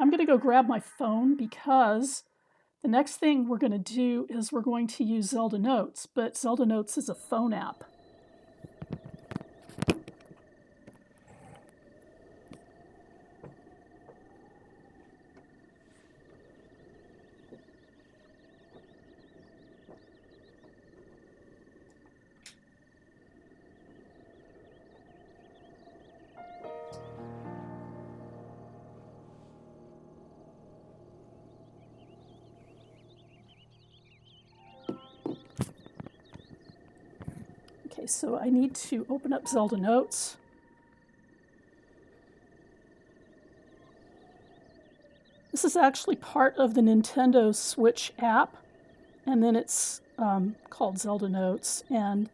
I'm going to go grab my phone because the next thing we're going to do is we're going to use ZeldaNotes, but ZeldaNotes is a phone app. Okay, so I need to open up ZeldaNotes. This is actually part of the Nintendo Switch app, and then it's called ZeldaNotes. And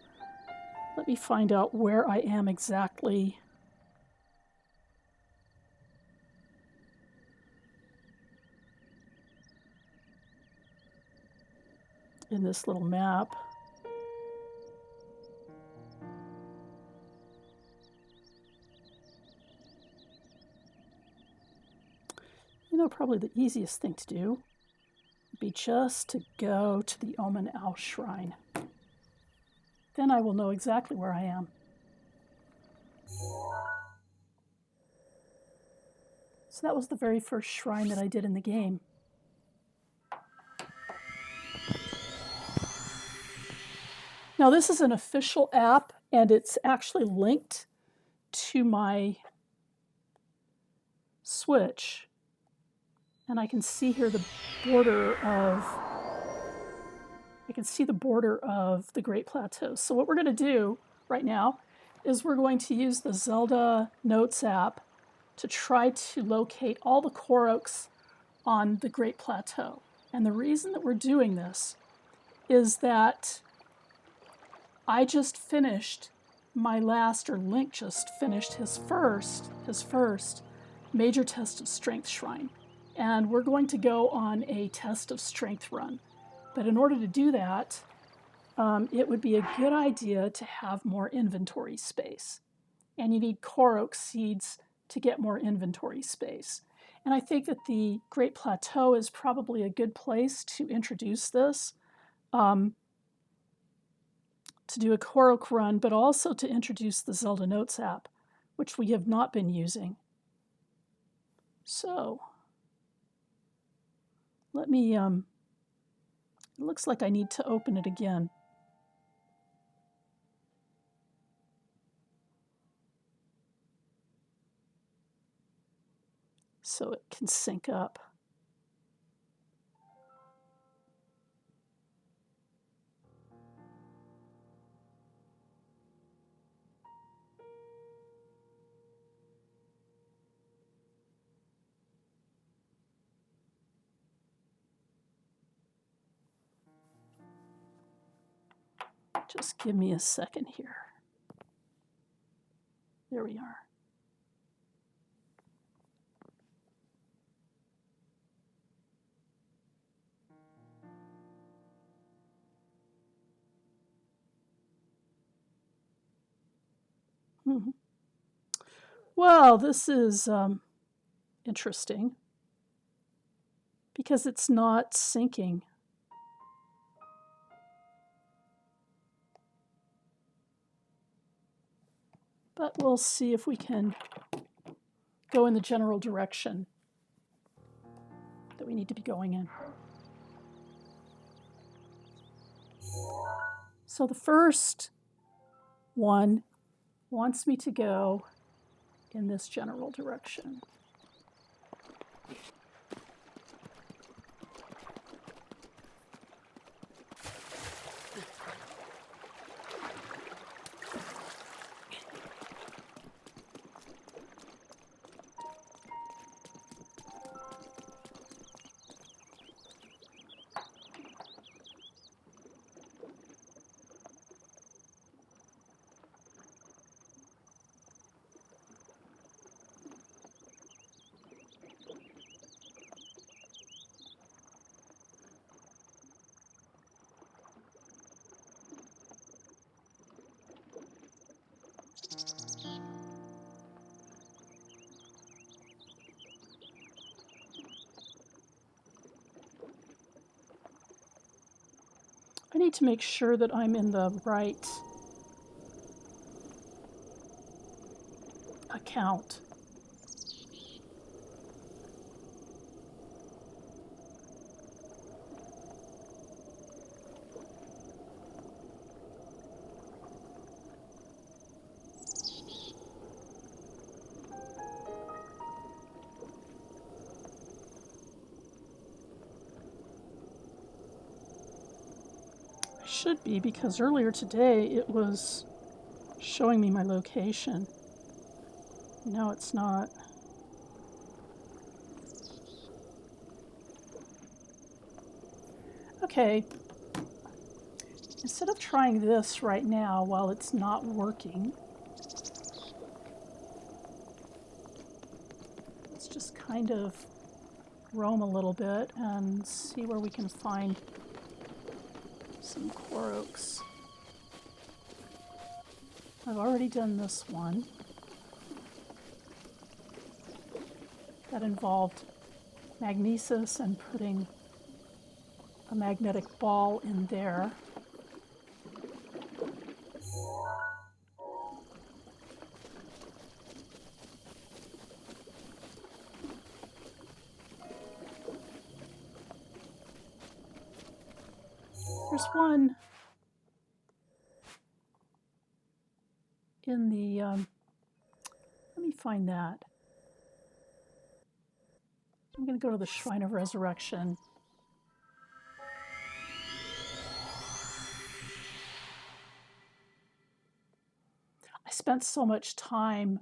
let me find out where I am exactly. In this little map. You know, probably the easiest thing to do would be just to go to the Omen Owl Shrine. Then I will know exactly where I am. So that was the very first shrine that I did in the game. Now this is an official app, and it's actually linked to my Switch. And I can see here the border of, the Great Plateau. So what we're going to do right now is we're going to use the ZeldaNotes app to try to locate all the Koroks on the Great Plateau. And the reason that we're doing this is that I just finished my last, or Link just finished his first major test of strength shrine. And we're going to go on a test of strength run. But in order to do that, it would be a good idea to have more inventory space. And you need Korok Seeds to get more inventory space. And I think that the Great Plateau is probably a good place to introduce this, to do a Korok run, but also to introduce the ZeldaNotes app, which we have not been using. So let me, it looks like I need to open it again. So it can sync up. Just give me a second here. There we are. Well, this is interesting because it's not syncing. But we'll see if we can go in the general direction that we need to be going in. So the first one wants me to go in this general direction. need to make sure that I'm in the right account. Should be, because earlier today it was showing me my location. No, it's not. Okay. Instead of trying this right now while it's not working, let's just kind of roam a little bit and see where we can find some Koroks. I've already done this one. That involved magnesis and putting a magnetic ball in there. There's one in the, let me find that. I'm going to go to the Shrine of Resurrection. I spent so much time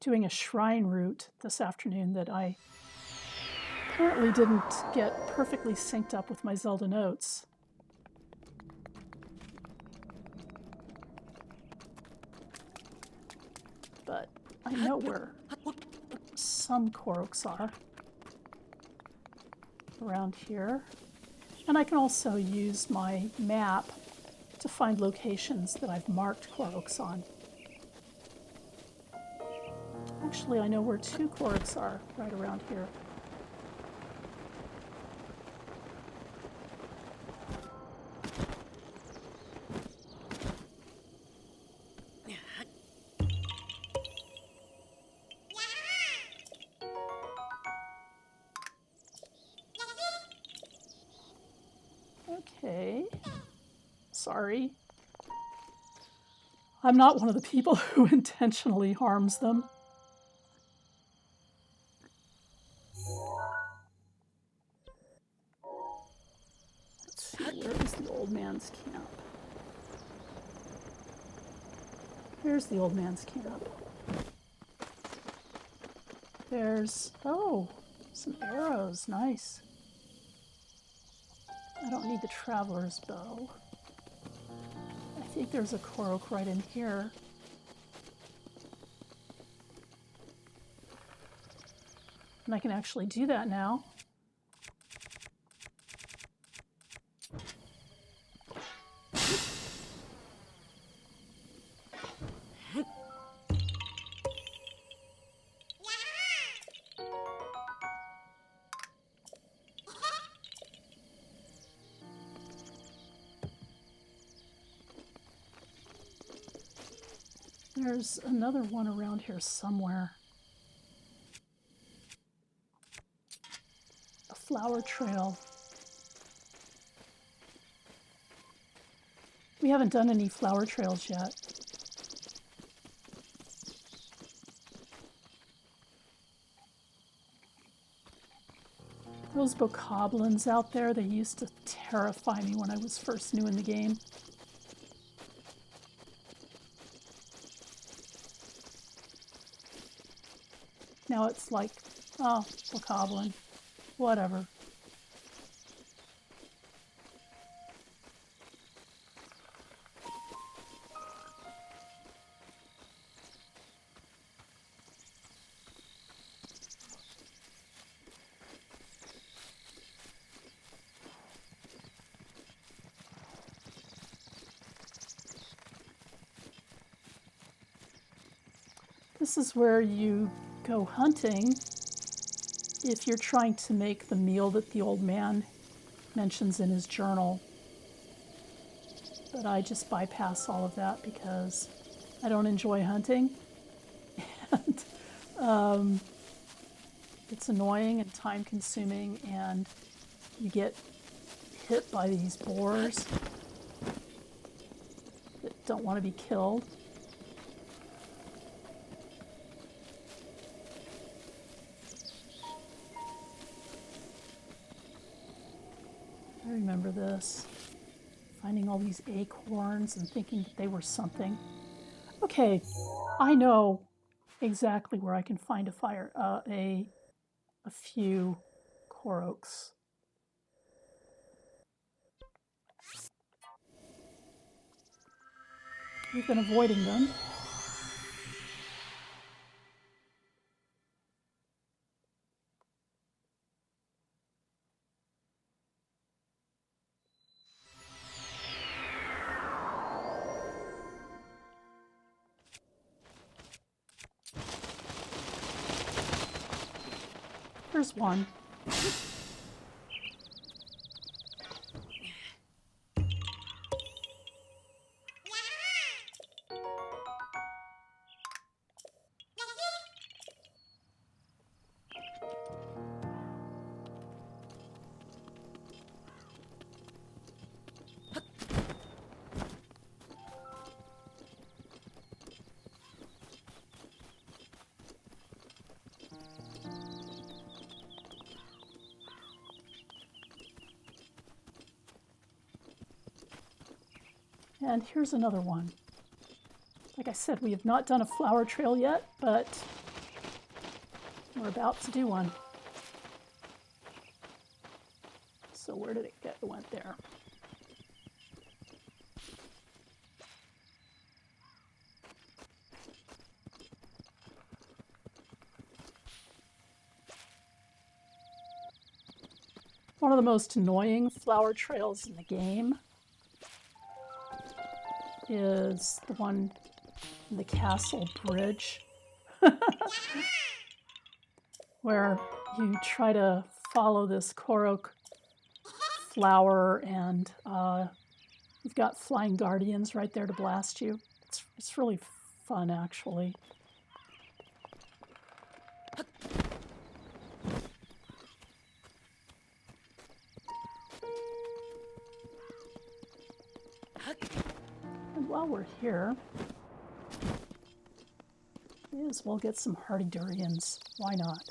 doing a shrine route this afternoon that I apparently didn't get perfectly synced up with my ZeldaNotes. But I know where some Koroks are around here. And I can also use my map to find locations that I've marked Koroks on. Actually, I know where 2 Koroks are right around here. Okay. Sorry. I'm not one of the people who intentionally harms them. Let's see, where is the old man's camp? Here's the old man's camp. There's, oh, some arrows, nice. I don't need the traveler's bow. I think there's a Korok right in here. And I can actually do that now. There's another one around here somewhere. A flower trail. We haven't done any flower trails yet. Those bokoblins out there, they used to terrify me when I was first new in the game. Now it's like, oh, bokoblin, whatever. This is where you go hunting if you're trying to make the meal that the old man mentions in his journal. But I just bypass all of that because I don't enjoy hunting. And it's annoying and time consuming, and you get hit by these boars that don't want to be killed. I remember this, finding all these acorns and thinking that they were something. Okay, I know exactly where I can find a few koroks. We've been avoiding them. There's one. And here's another one. Like I said, we have not done a flower trail yet, but we're about to do one. So where did it go? It went there. One of the most annoying flower trails in the game is the one in the castle bridge where you try to follow this Korok flower, and you've got flying guardians right there to blast you. It's really fun, actually. And while we're here, may as well get some hardy durians. Why not?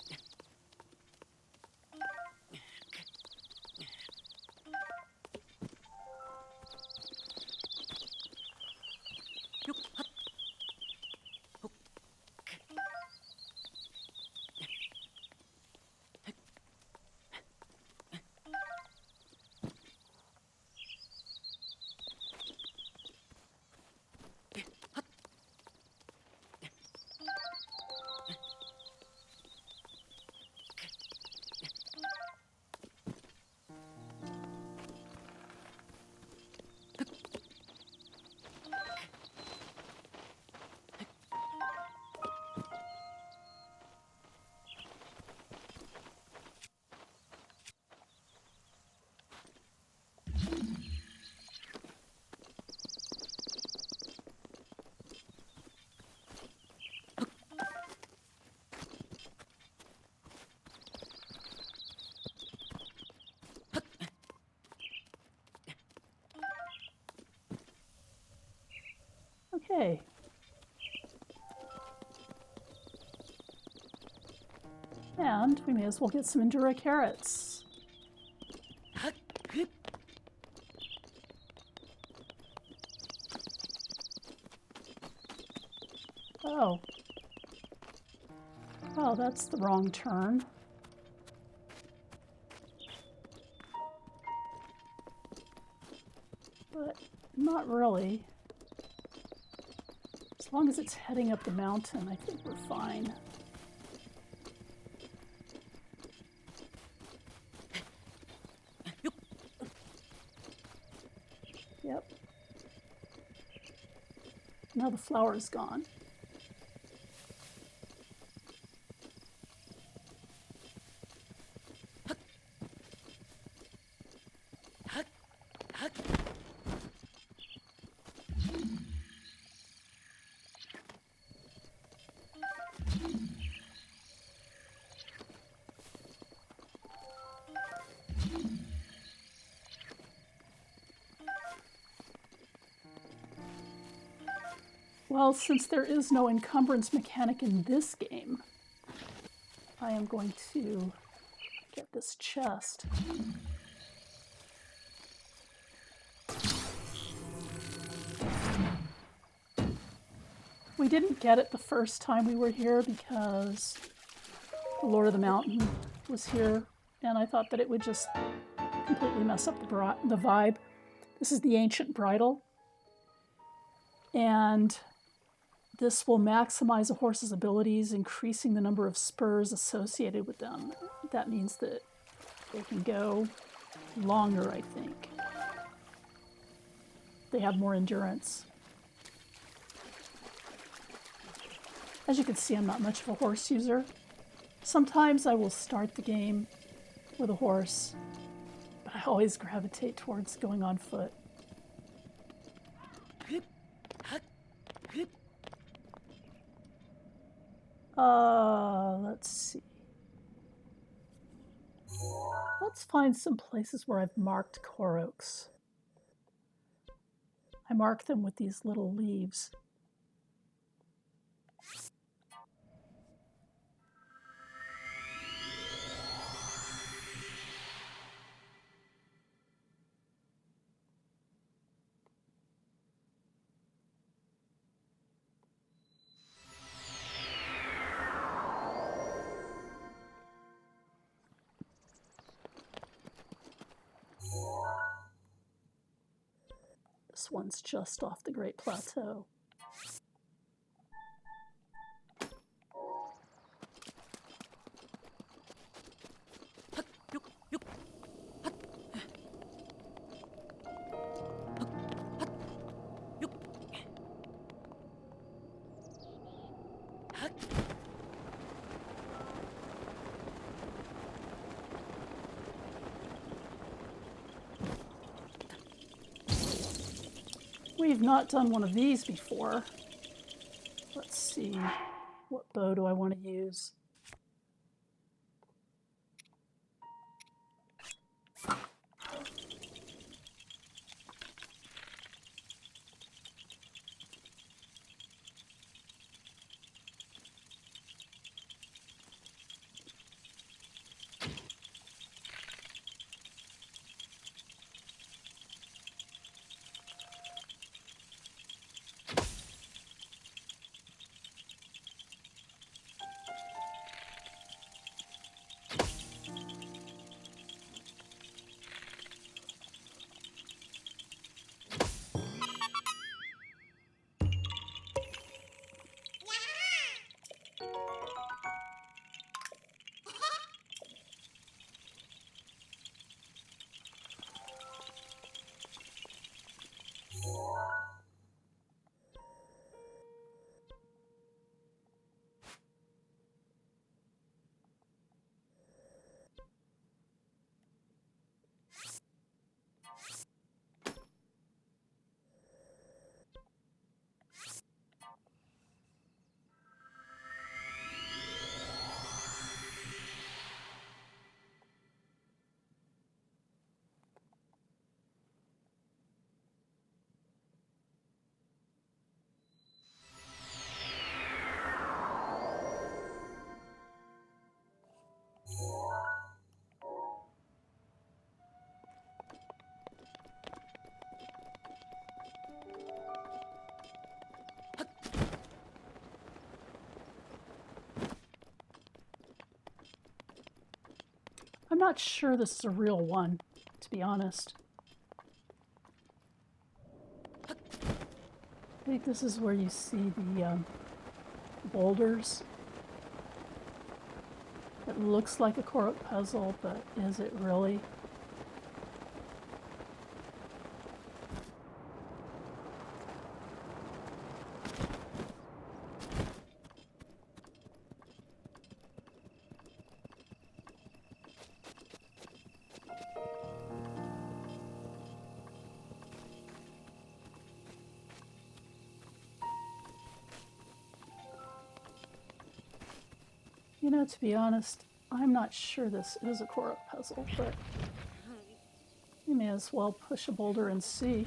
Okay. And we may as well get some Endura carrots. Oh. Oh, that's the wrong turn. But not really. As long as it's heading up the mountain, I think we're fine. Yep. Now the flower is gone. Well, since there is no encumbrance mechanic in this game, I am going to get this chest. We didn't get it the first time we were here because the Lord of the Mountain was here, and I thought that it would just completely mess up the vibe. This is the Ancient Bridle, and this will maximize a horse's abilities, increasing the number of spurs associated with them. That means that they can go longer, I think. They have more endurance. As you can see, I'm not much of a horse user. Sometimes I will start the game with a horse, but I always gravitate towards going on foot. Let's see. Let's find some places where I've marked koroks. I mark them with these little leaves. This one's just off the Great Plateau. We've not done one of these before. Let's see, what bow do I want to use? I'm not sure this is a real one, to be honest. I think this is where you see the boulders. It looks like a Korok puzzle, but is it really? You know, to be honest, I'm not sure this is a Korok puzzle, but you may as well push a boulder and see.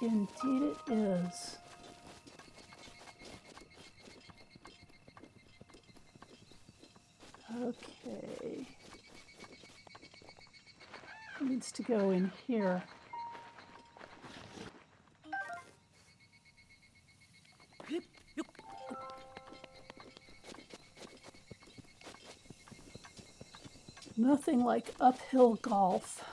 Indeed it is. Okay. It needs to go in here. Nothing like uphill golf.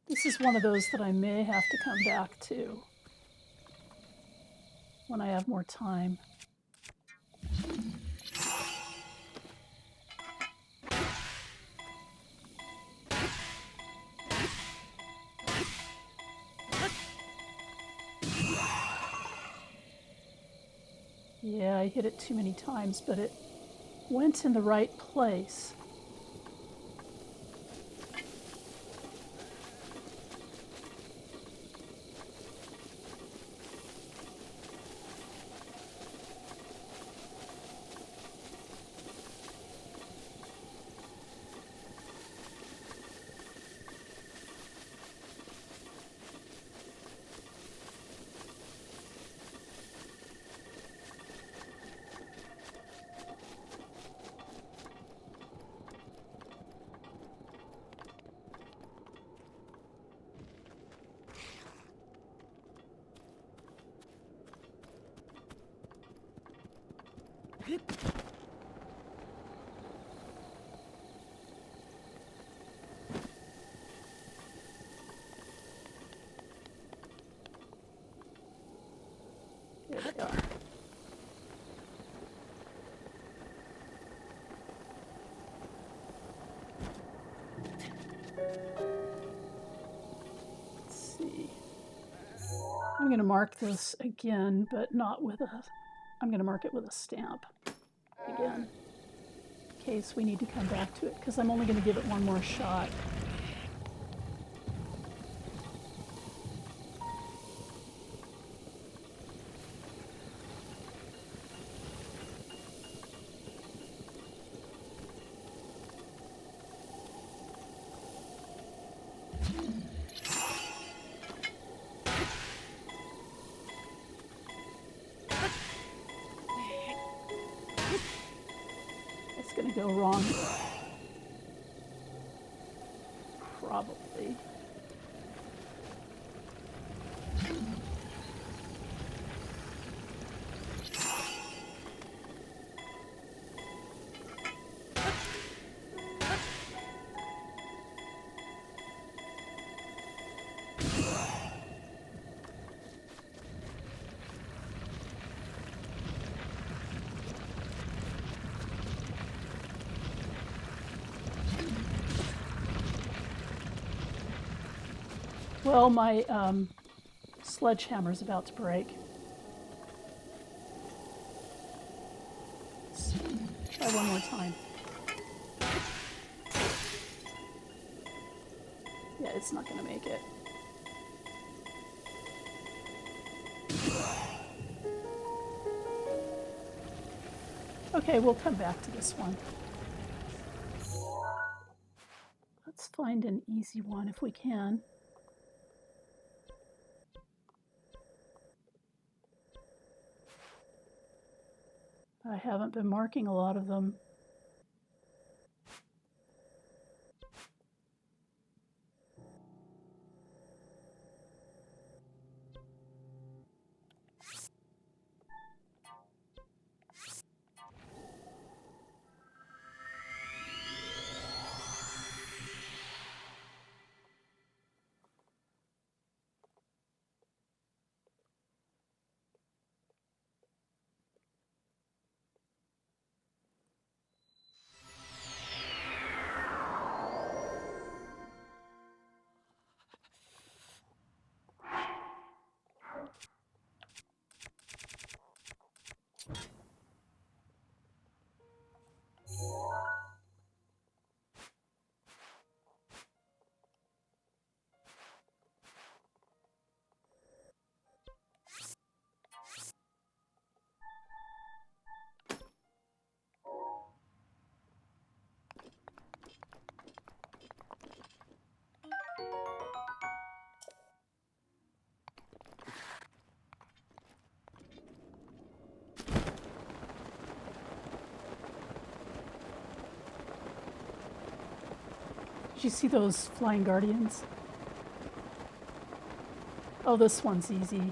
This is one of those that I may have to come back to when I have more time. Yeah, I hit it too many times, but it went in the right place. There they are. Let's see. I'm going to mark this again, but not with a... I'm going to mark it with a stamp again, in case we need to come back to it, because I'm only going to give it one more shot. It's going to go wrong. Probably. Well, my sledgehammer's about to break. Let's try one more time. Yeah, it's not going to make it. Okay, we'll come back to this one. Let's find an easy one if we can. I haven't been marking a lot of them. Did you see those flying guardians? Oh, this one's easy.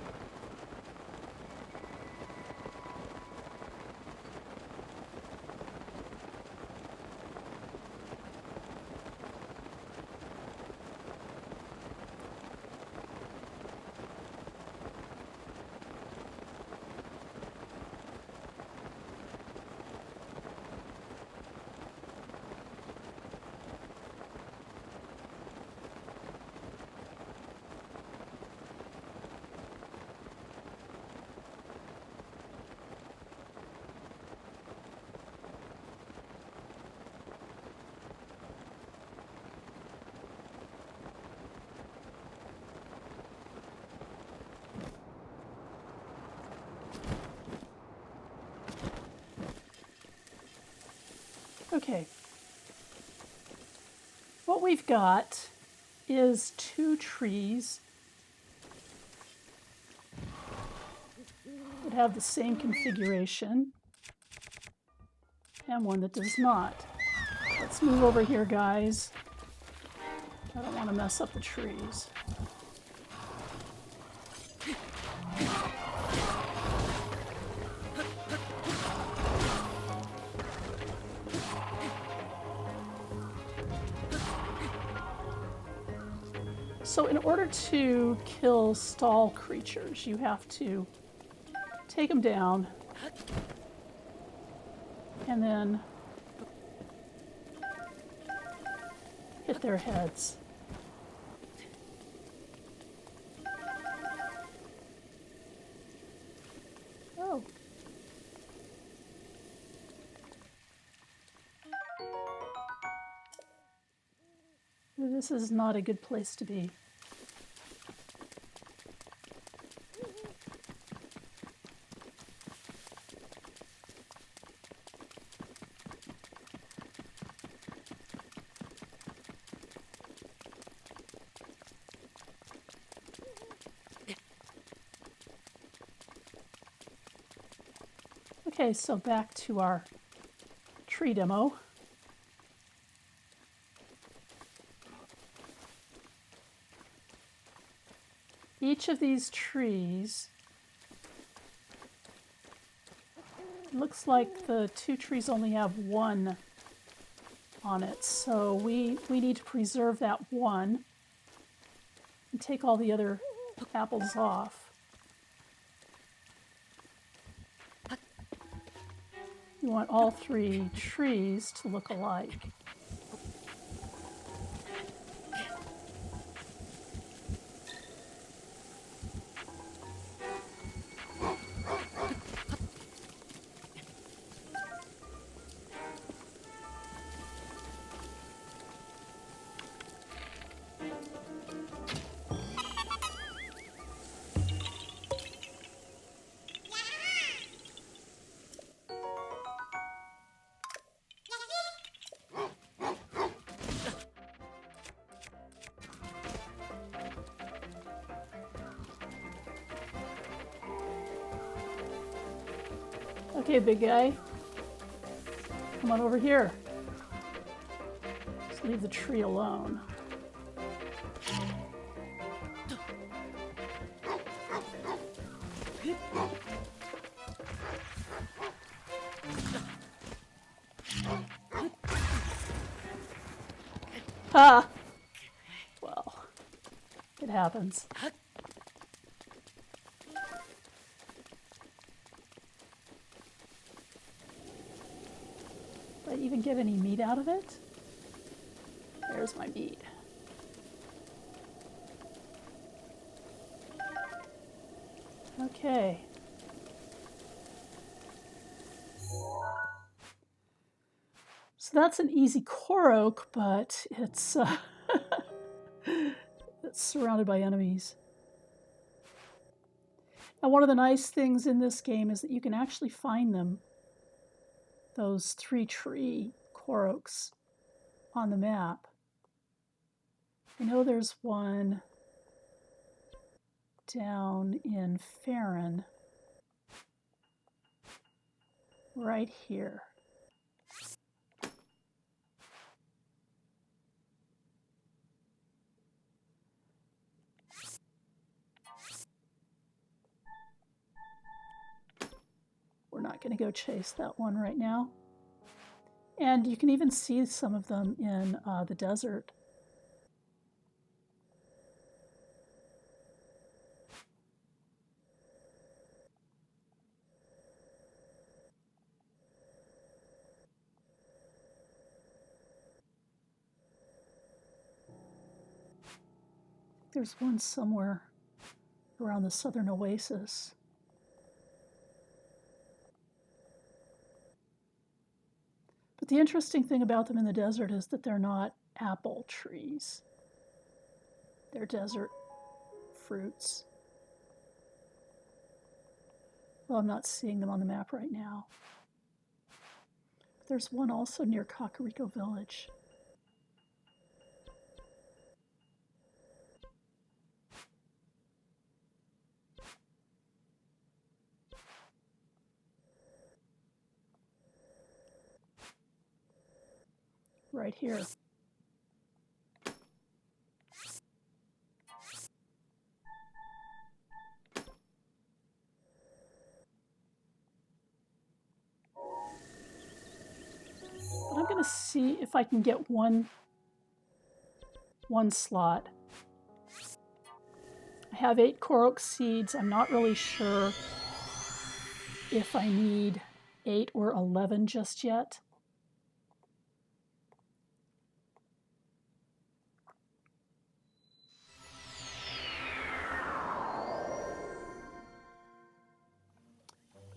Okay. What we've got is 2 trees that have the same configuration and one that does not. Let's move over here, guys. I don't want to mess up the trees. So in order to kill stall creatures, you have to take them down and then hit their heads. Oh. This is not a good place to be. Okay, so back to our tree demo. Each of these trees, looks like the 2 trees only have 1 on it, so we need to preserve that 1 and take all the other apples off. You want all 3 trees to look alike. Okay, big guy, come on over here. Just leave the tree alone. Ha! Well, it happens. Did I even get any meat out of it? There's my meat. Okay. So that's an easy Korok, but it's it's surrounded by enemies. Now, one of the nice things in this game is that you can actually find them, those 3 tree Koroks, on the map. I know there's one down in Farron, right here. Gonna go chase that one right now. And you can even see some of them in the desert. There's one somewhere around the southern oasis. But the interesting thing about them in the desert is that they're not apple trees. They're desert fruits. Well, I'm not seeing them on the map right now. But there's one also near Kakariko Village. Right here. But I'm going to see if I can get one slot. I have 8 Korok Seeds. I'm not really sure if I need 8 or 11 just yet.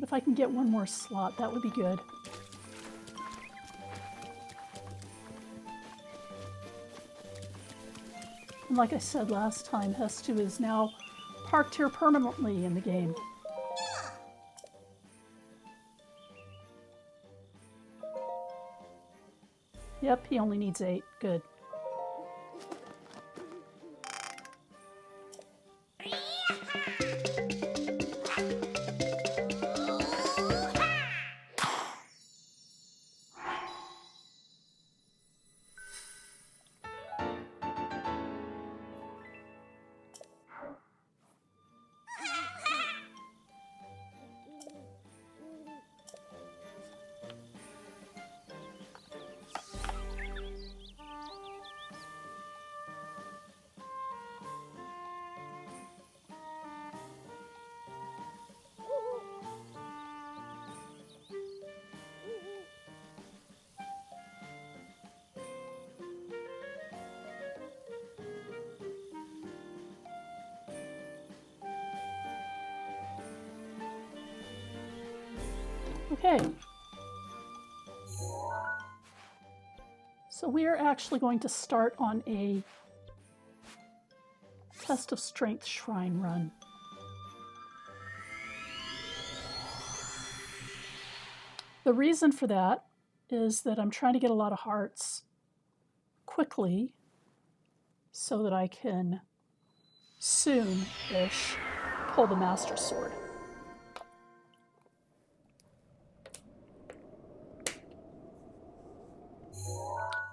But if I can get one more slot, that would be good. And like I said last time, Hestu is now parked here permanently in the game. Yep, he only needs 8. Good. Okay. So we are actually going to start on a test of strength shrine run. The reason for that is that I'm trying to get a lot of hearts quickly so that I can soon-ish pull the Master Sword.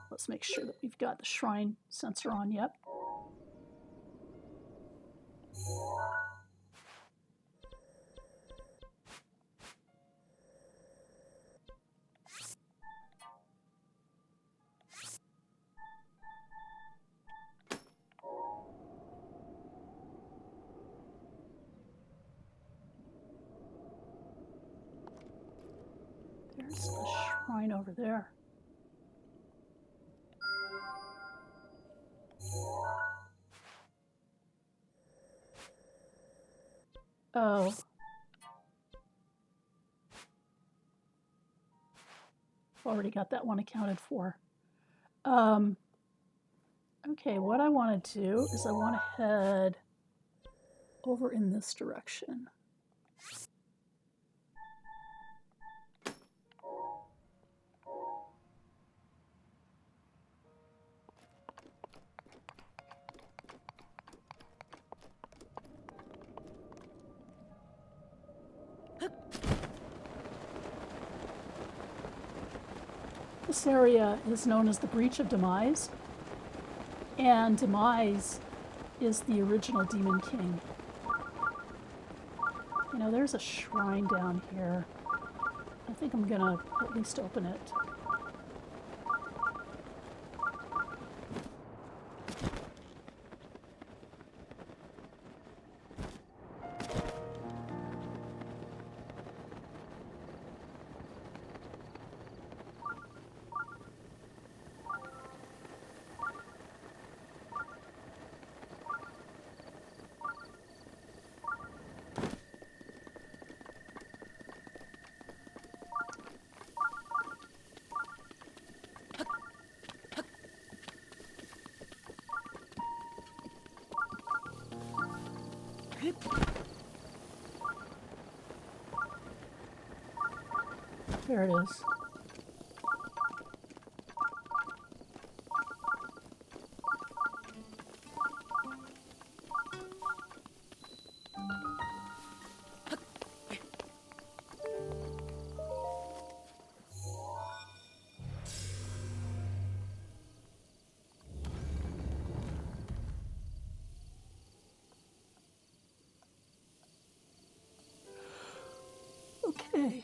Let's make sure that we've got the shrine sensor on. Yep. There's the shrine over there. Oh. Already got that one accounted for. Okay, what I want to do is I want to head over in this direction. This area is known as the Breach of Demise, and Demise is the original Demon King. You know, there's a shrine down here. I think I'm gonna at least open it. There it is. Okay.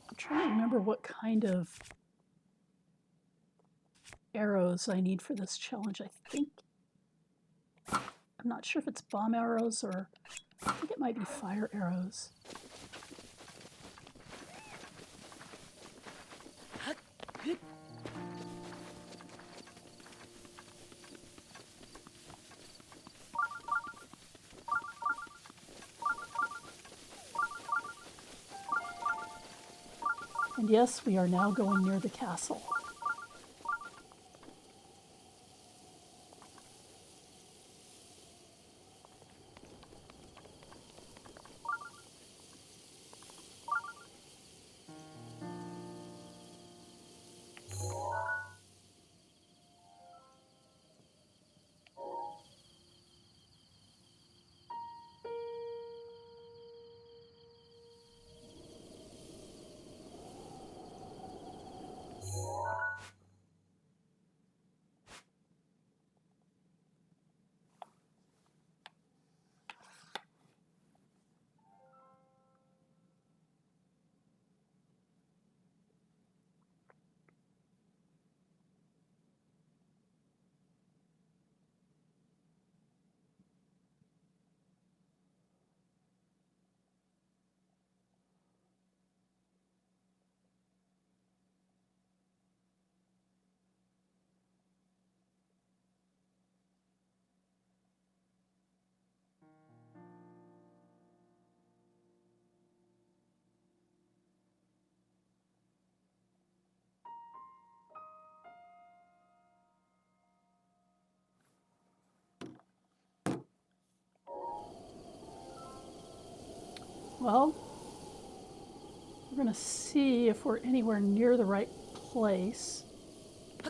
I'm trying to remember what kind of arrows I need for this challenge. I think, I'm not sure if it's bomb arrows or I think it might be fire arrows. And yes, we are now going near the castle. Well, we're going to see if we're anywhere near the right place. I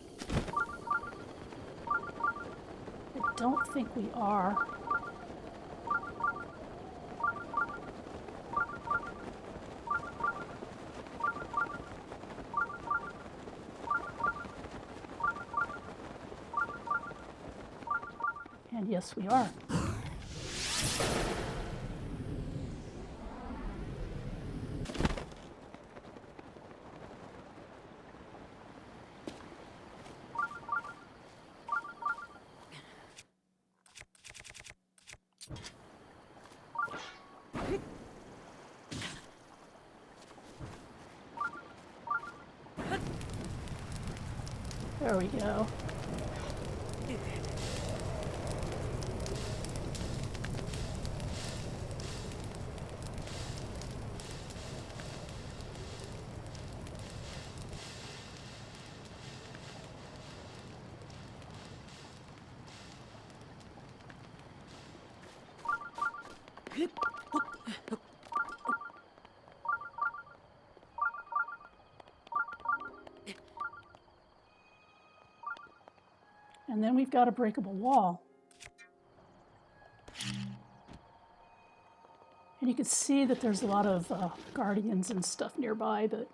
don't think we are. And yes, we are. There we go. And then we've got a breakable wall. And you can see that there's a lot of guardians and stuff nearby, but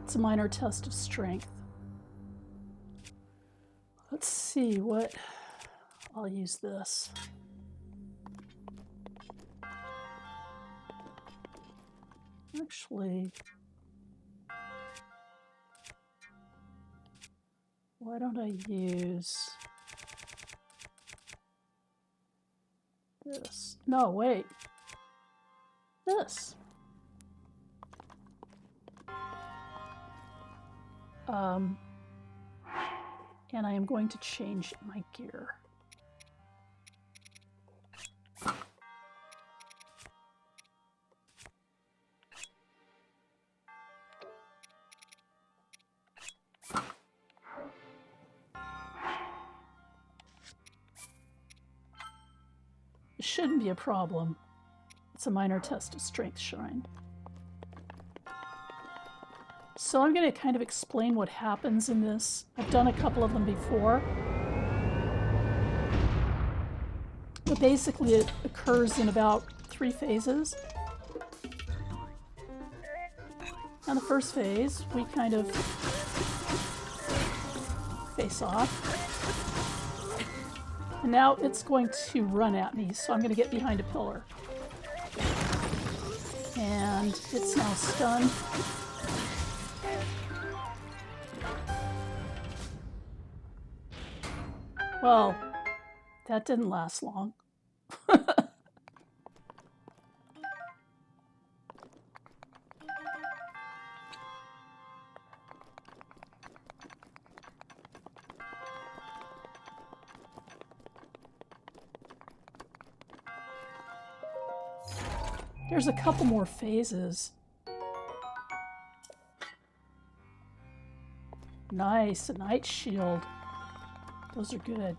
it's a minor test of strength. Let's see what, I'll use this. Actually, why don't I use this? No, wait. This. And I am going to change my gear. It shouldn't be a problem. It's a minor test of strength shrine. So I'm going to kind of explain what happens in this. I've done a couple of them before. But basically it occurs in about 3 phases. And the first phase, we kind of face off. And now it's going to run at me, so I'm going to get behind a pillar. And it's now stunned. Well, that didn't last long. There's a couple more phases. Nice, a night shield. Those are good.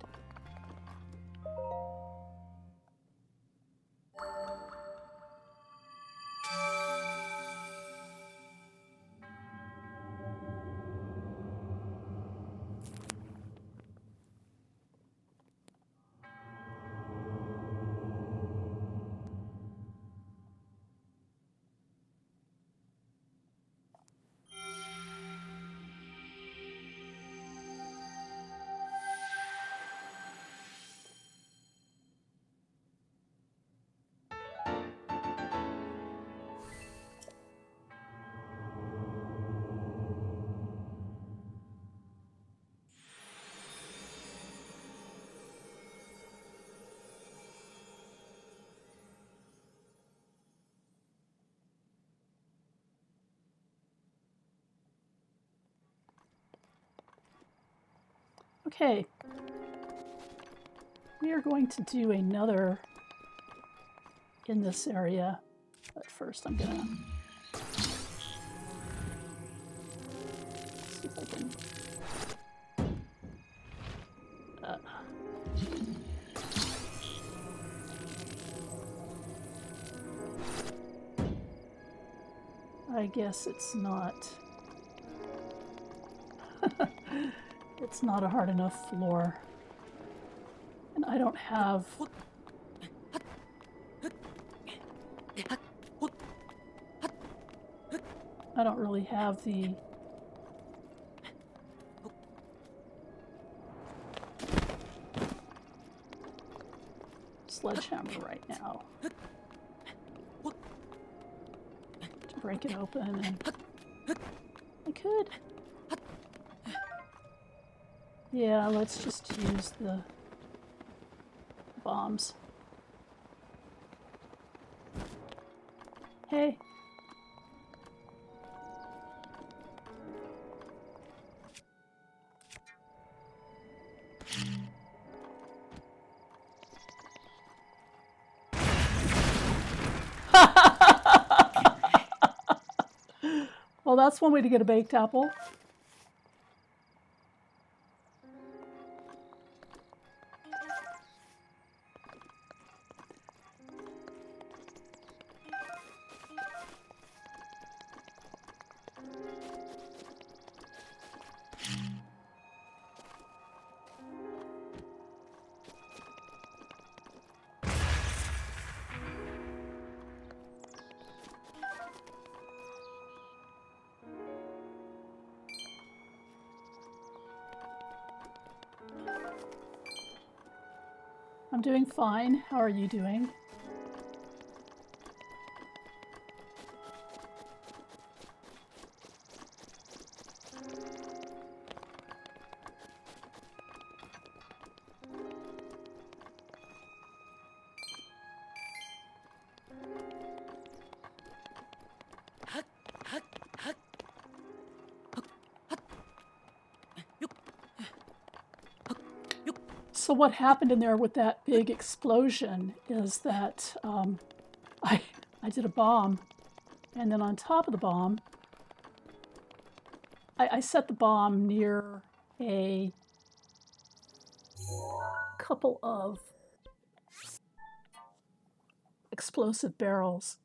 Okay, we are going to do another in this area, but first I'm gonna see if I can. I guess it's not. It's not a hard enough floor. And I don't have I don't really have the sledgehammer right now to break it open, and I could. Yeah, let's just use the bombs. Hey. Well, that's one way to get a baked apple. I'm doing fine. How are you doing? So what happened in there with that big explosion is that I did a bomb, and then on top of the bomb, I set the bomb near a couple of explosive barrels.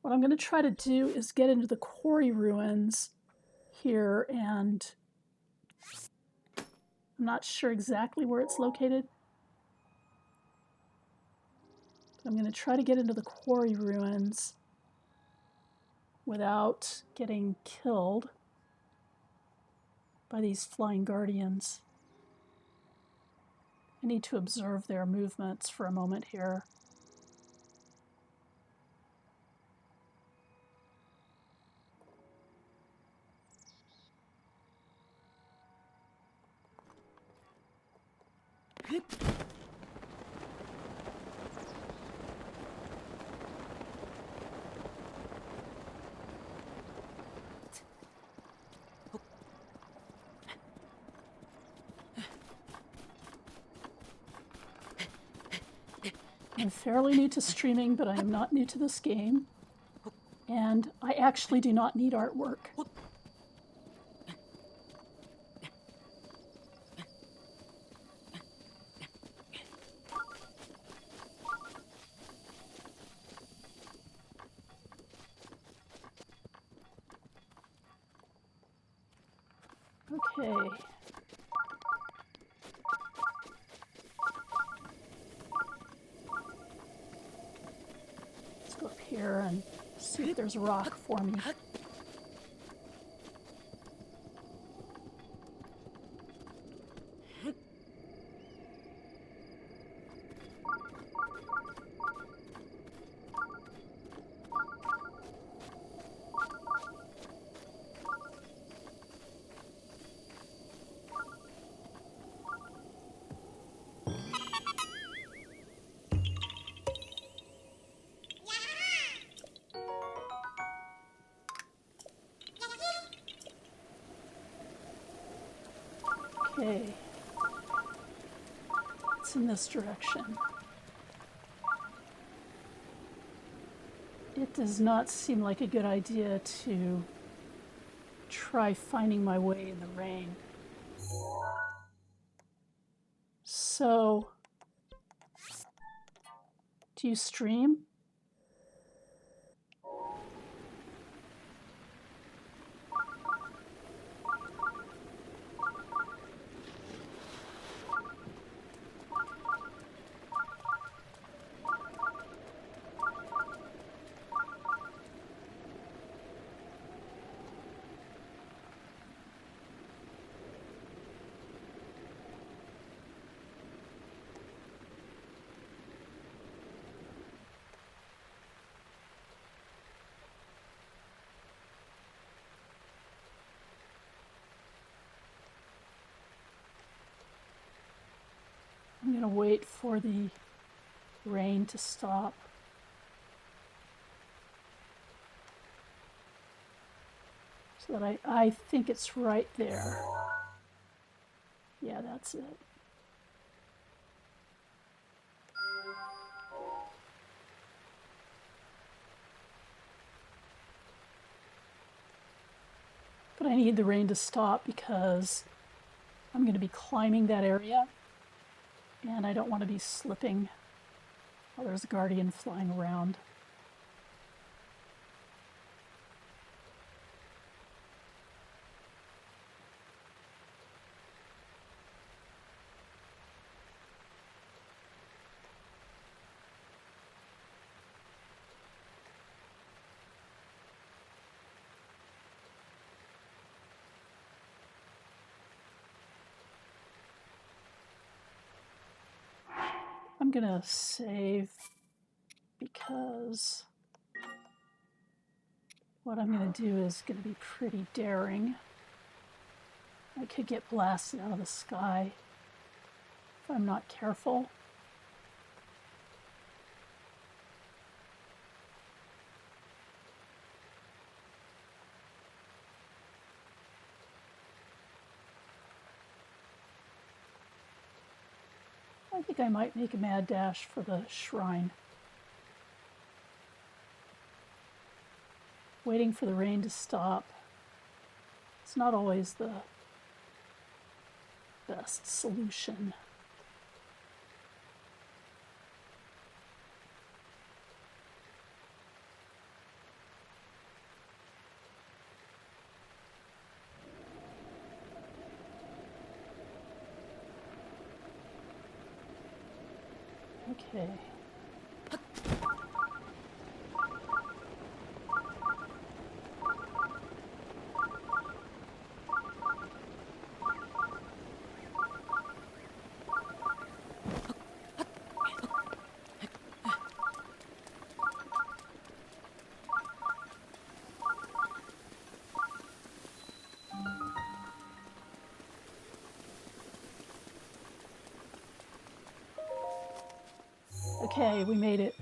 What I'm going to try to do is get into the quarry ruins here, and I'm not sure exactly where it's located. But I'm going to try to get into the quarry ruins without getting killed by these flying guardians. I need to observe their movements for a moment here. I'm fairly new to streaming, but I am not new to this game. And I actually do not need artwork. Okay. Let's go up here and see if there's a rock for me. Okay. It's in this direction. It does not seem like a good idea to try finding my way in the rain. So, do you stream? I'm going to wait for the rain to stop. So that I think it's right there. Yeah, that's it. But I need the rain to stop because I'm going to be climbing that area and I don't want to be slipping while there's a guardian flying around. I'm gonna save because what I'm gonna do is gonna be pretty daring. I could get blasted out of the sky if I'm not careful. I think I might make a mad dash for the shrine. Waiting for the rain to stop. It's not always the best solution. Okay. Okay, we made it.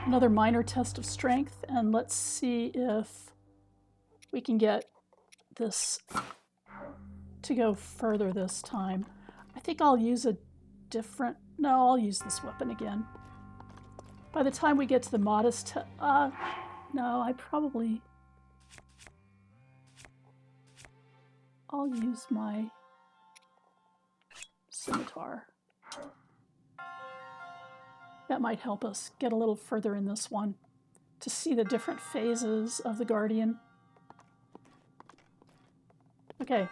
Another minor test of strength, and let's see if we can get this to go further this time. I think I'll use a different... No, I'll use this weapon again. By the time we get to the modest... no, I probably... I'll use my scimitar. That might help us get a little further in this one to see the different phases of the Guardian. Okay.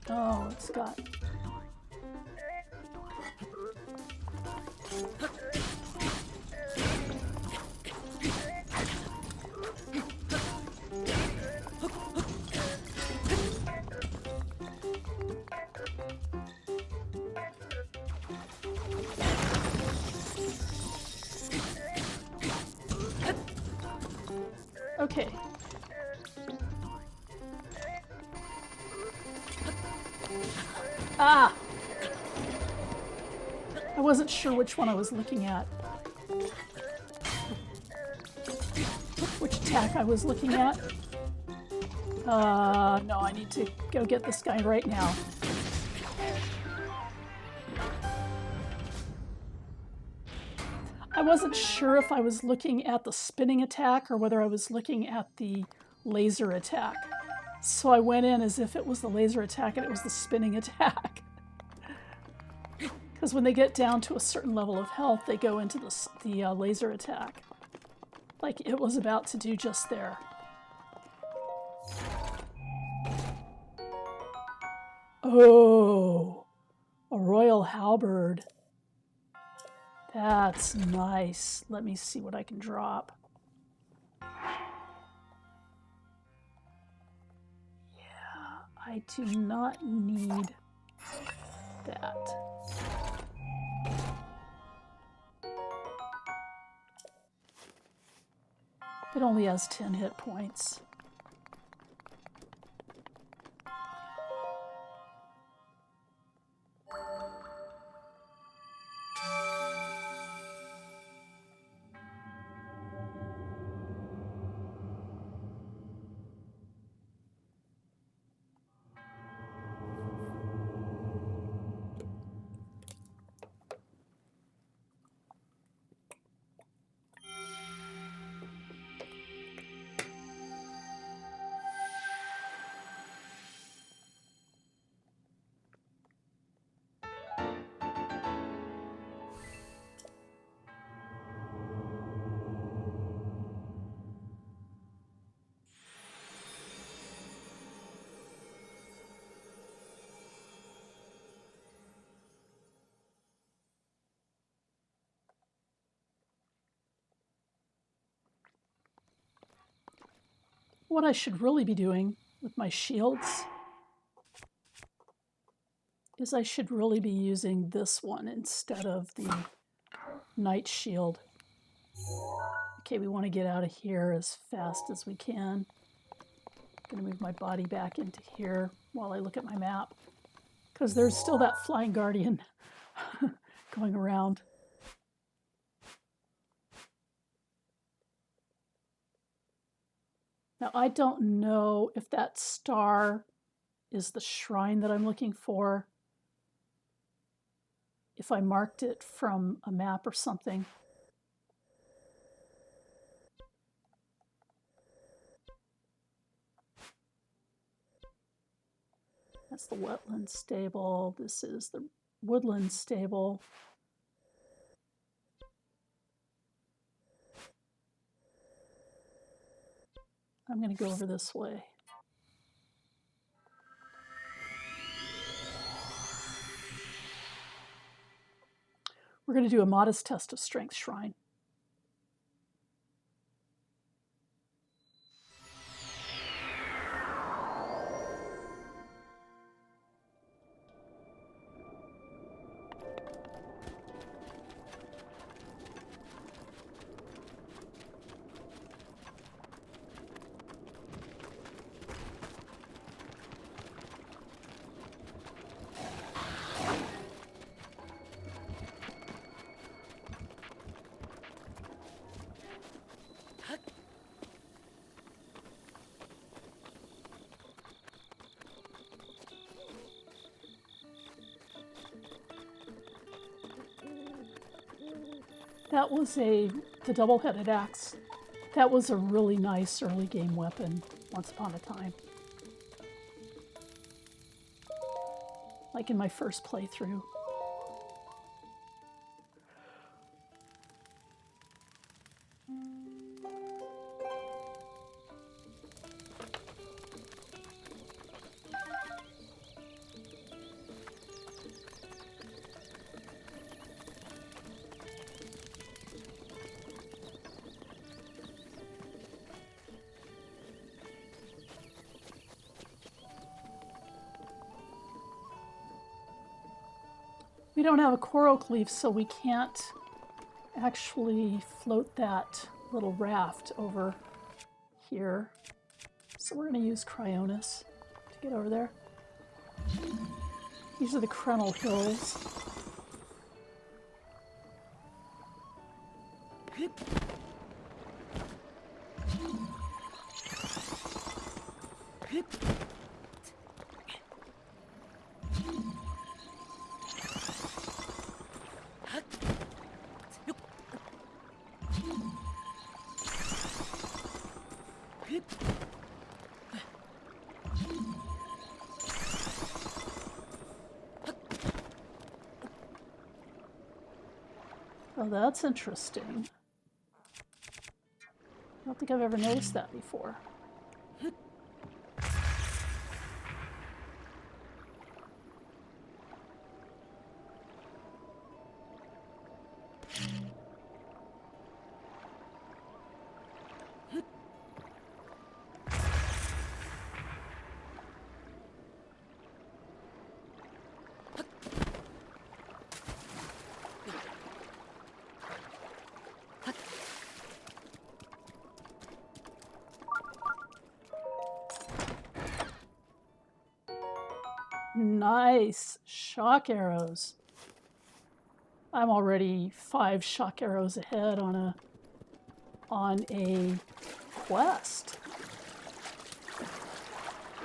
Oh, it's got... Okay. Ah! I wasn't sure which one I was looking at. Which attack I was looking at. No, I need to go get this guy right now. I wasn't sure if I was looking at the spinning attack or whether I was looking at the laser attack. So I went in as if it was the laser attack and it was the spinning attack. Because when they get down to a certain level of health, they go into the laser attack. Like it was about to do just there. Oh, a royal halberd. That's nice. Let me see what I can drop. Yeah, I do not need that. It only has 10 hit points. What I should really be doing with my shields is I should really be using this one instead of the Knight Shield. Okay, we want to get out of here as fast as we can. I'm going to move my body back into here while I look at my map, because there's still that Flying Guardian going around. Now, I don't know if that star is the shrine that I'm looking for, if I marked it from a map or something. That's the wetland stable. This is the woodland stable. I'm going to go over this way. We're going to do a modest test of strength shrine. That was the double-headed axe. That was a really nice early game weapon once upon a time. Like in my first playthrough. We don't have a Korok leaf, so we can't actually float that little raft over here. So we're going to use Cryonis to get over there. These are the Krenel Hills. Oh, that's interesting. I don't think I've ever noticed that before. Nice shock arrows. I'm already 5 shock arrows ahead on a quest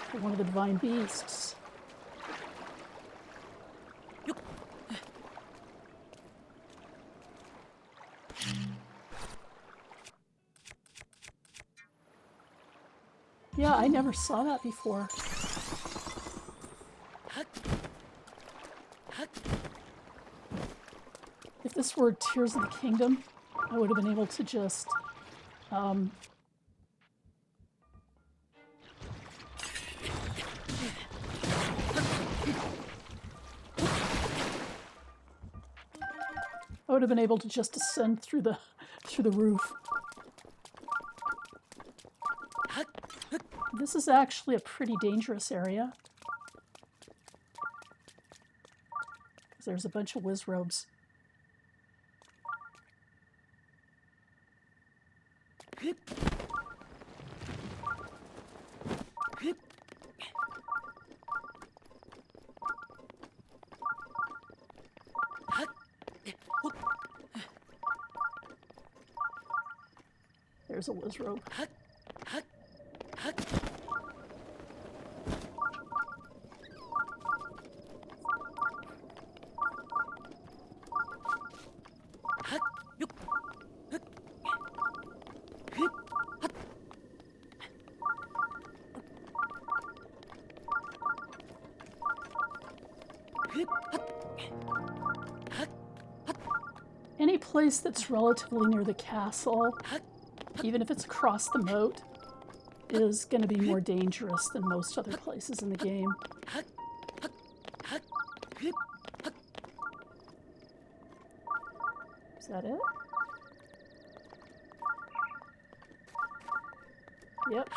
for one of the divine beasts. Yeah, I never saw that before. If this were Tears of the Kingdom, I would have been able to just I would have been able to just ascend through the roof. This is actually a pretty dangerous area. Because there's a bunch of wizrobes. There's a wizrobe. Any place that's relatively near the castle, even if it's across the moat, is going to be more dangerous than most other places in the game. Is that it? Yep.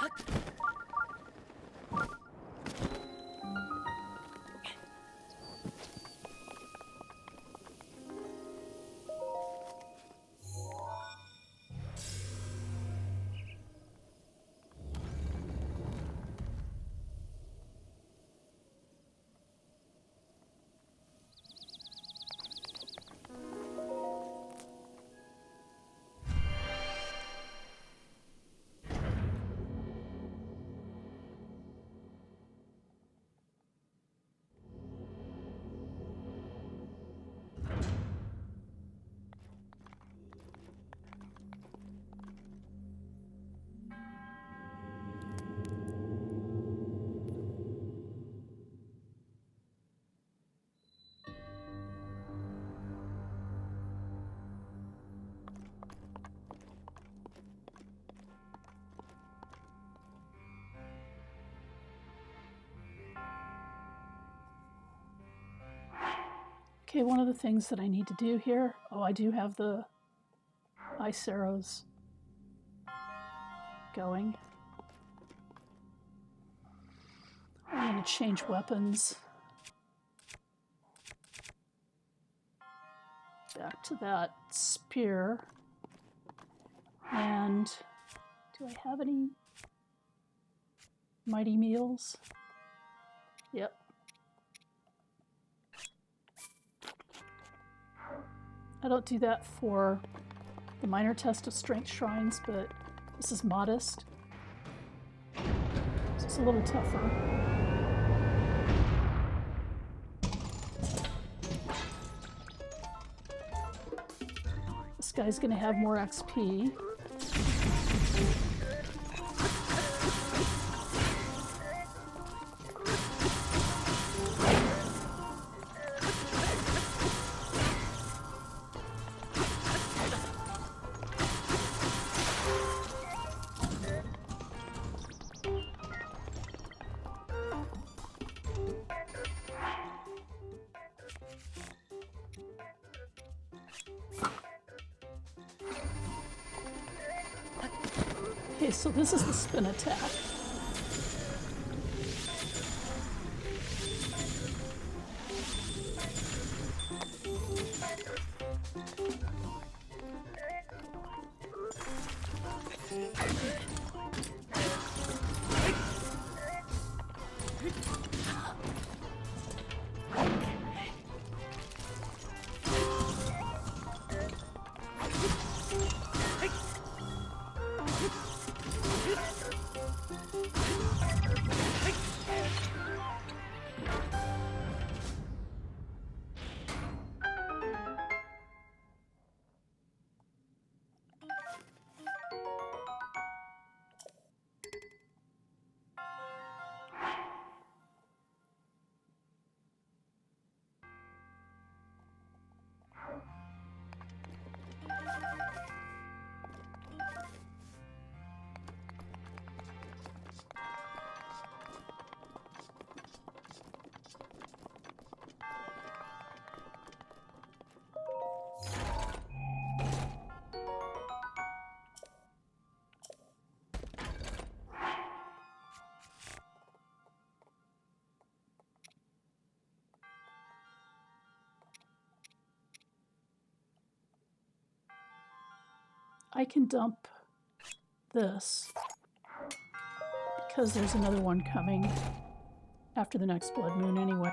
Okay, one of the things that I need to do here, I do have the ice arrows going. I'm going to change weapons. Back to that spear. And do I have any mighty meals? Yep. I don't do that for the minor test of strength shrines, but this is modest. So it's a little tougher. This guy's gonna have more XP. so this is the spin attack. I can dump this because there's another one coming after the next blood moon anyway.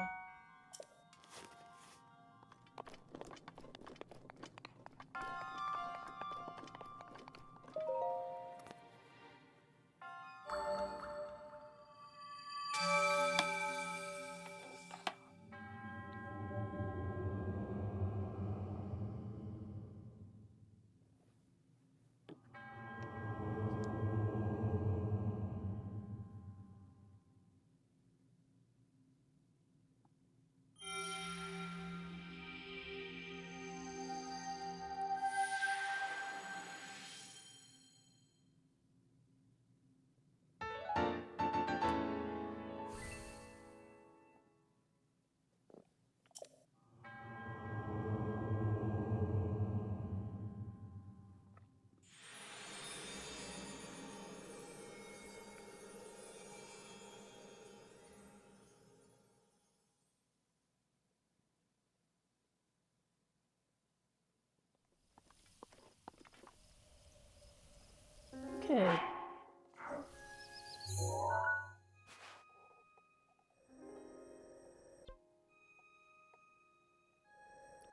Okay.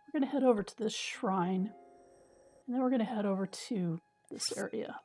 We're going to head over to this shrine, and then we're going to head over to this area.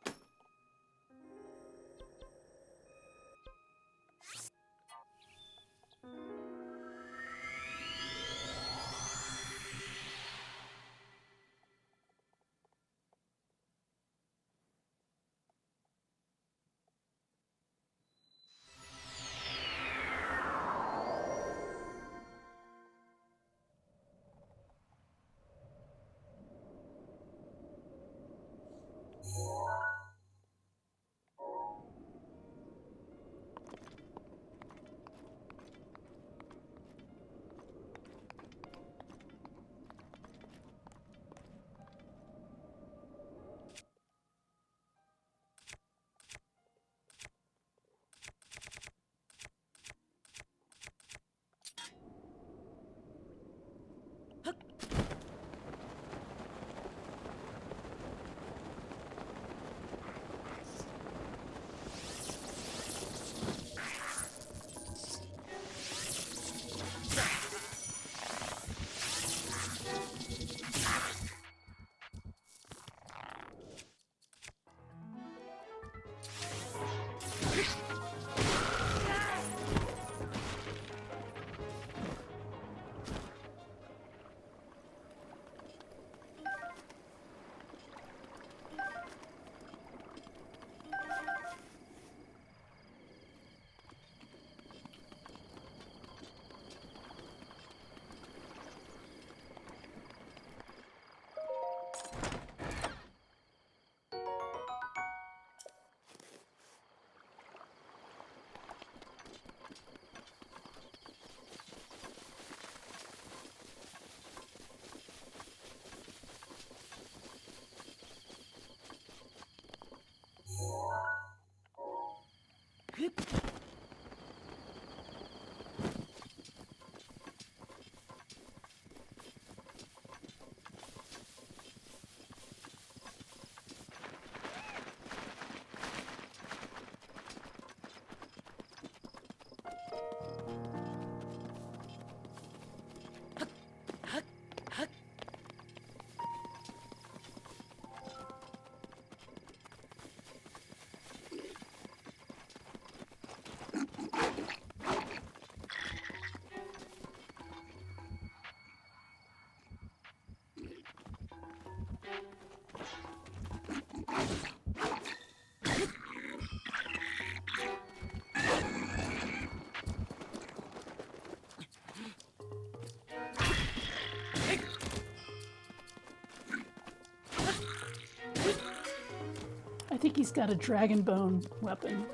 I think he's got a dragon bone weapon.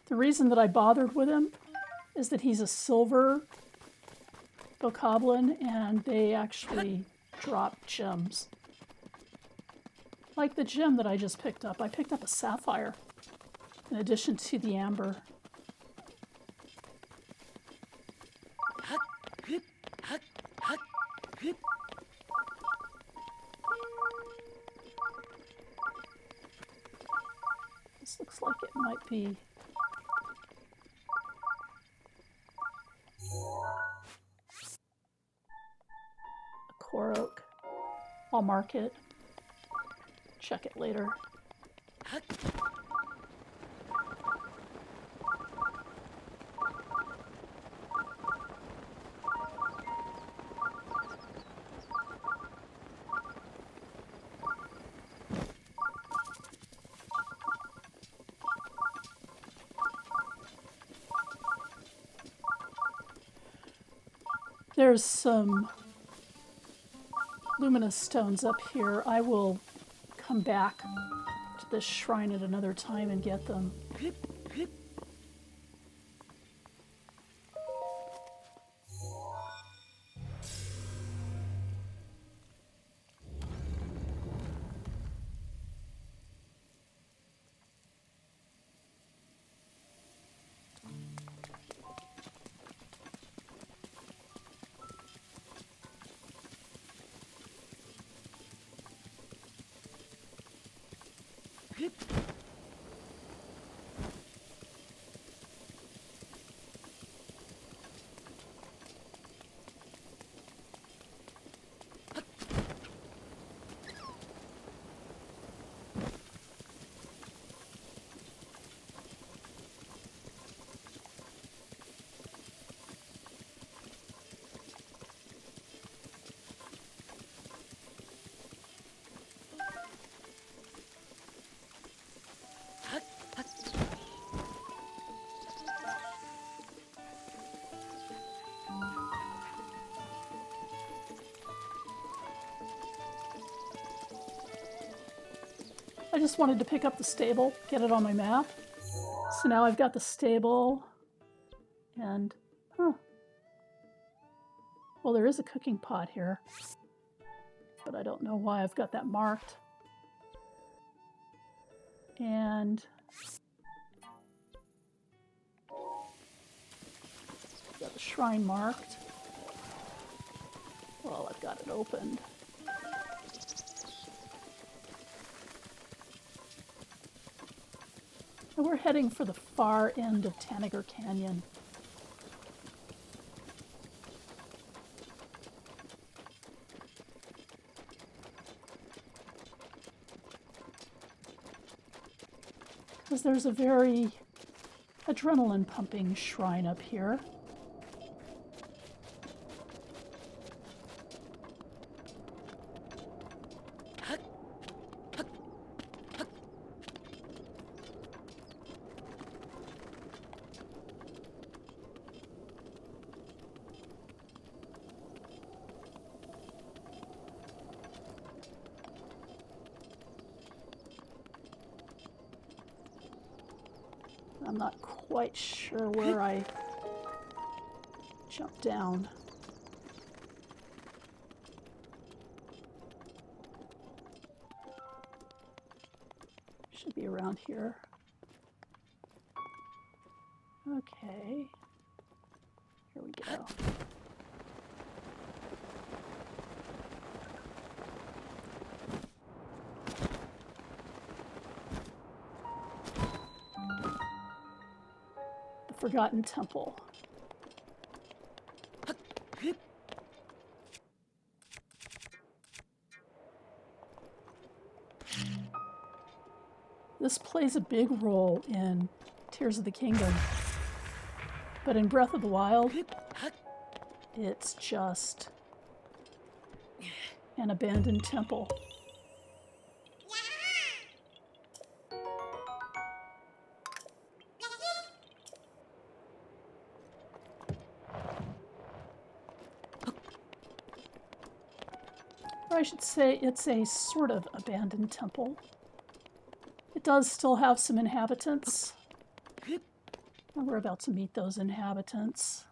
The reason that I bothered with him is that he's a silver bokoblin, and they actually drop gems. Like the gem that I just picked up. I picked up a sapphire in addition to the amber. This looks like it might be a Korok. I'll mark it. Check it later. There's some luminous stones up here. I will come back to this shrine at another time and get them. I just wanted to pick up the stable, get it on my map. So now I've got the stable and, well, there is a cooking pot here, but I don't know why I've got that marked. And got the shrine marked. Well, I've got it opened. And we're heading for the far end of Tanager Canyon. Because there's a very adrenaline pumping shrine up here. I'm not quite sure where I jumped down. Should be around here. Okay. Here we go. The Forgotten Temple. This plays a big role in Tears of the Kingdom, but in Breath of the Wild, it's just an abandoned temple. Or I should say it's a sort of abandoned temple. It does still have some inhabitants. And we're about to meet those inhabitants.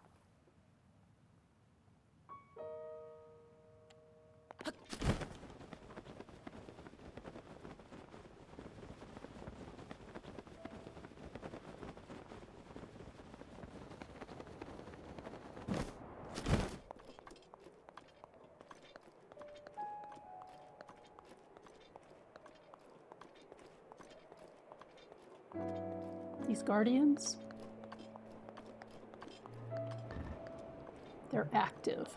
These guardians, they're active.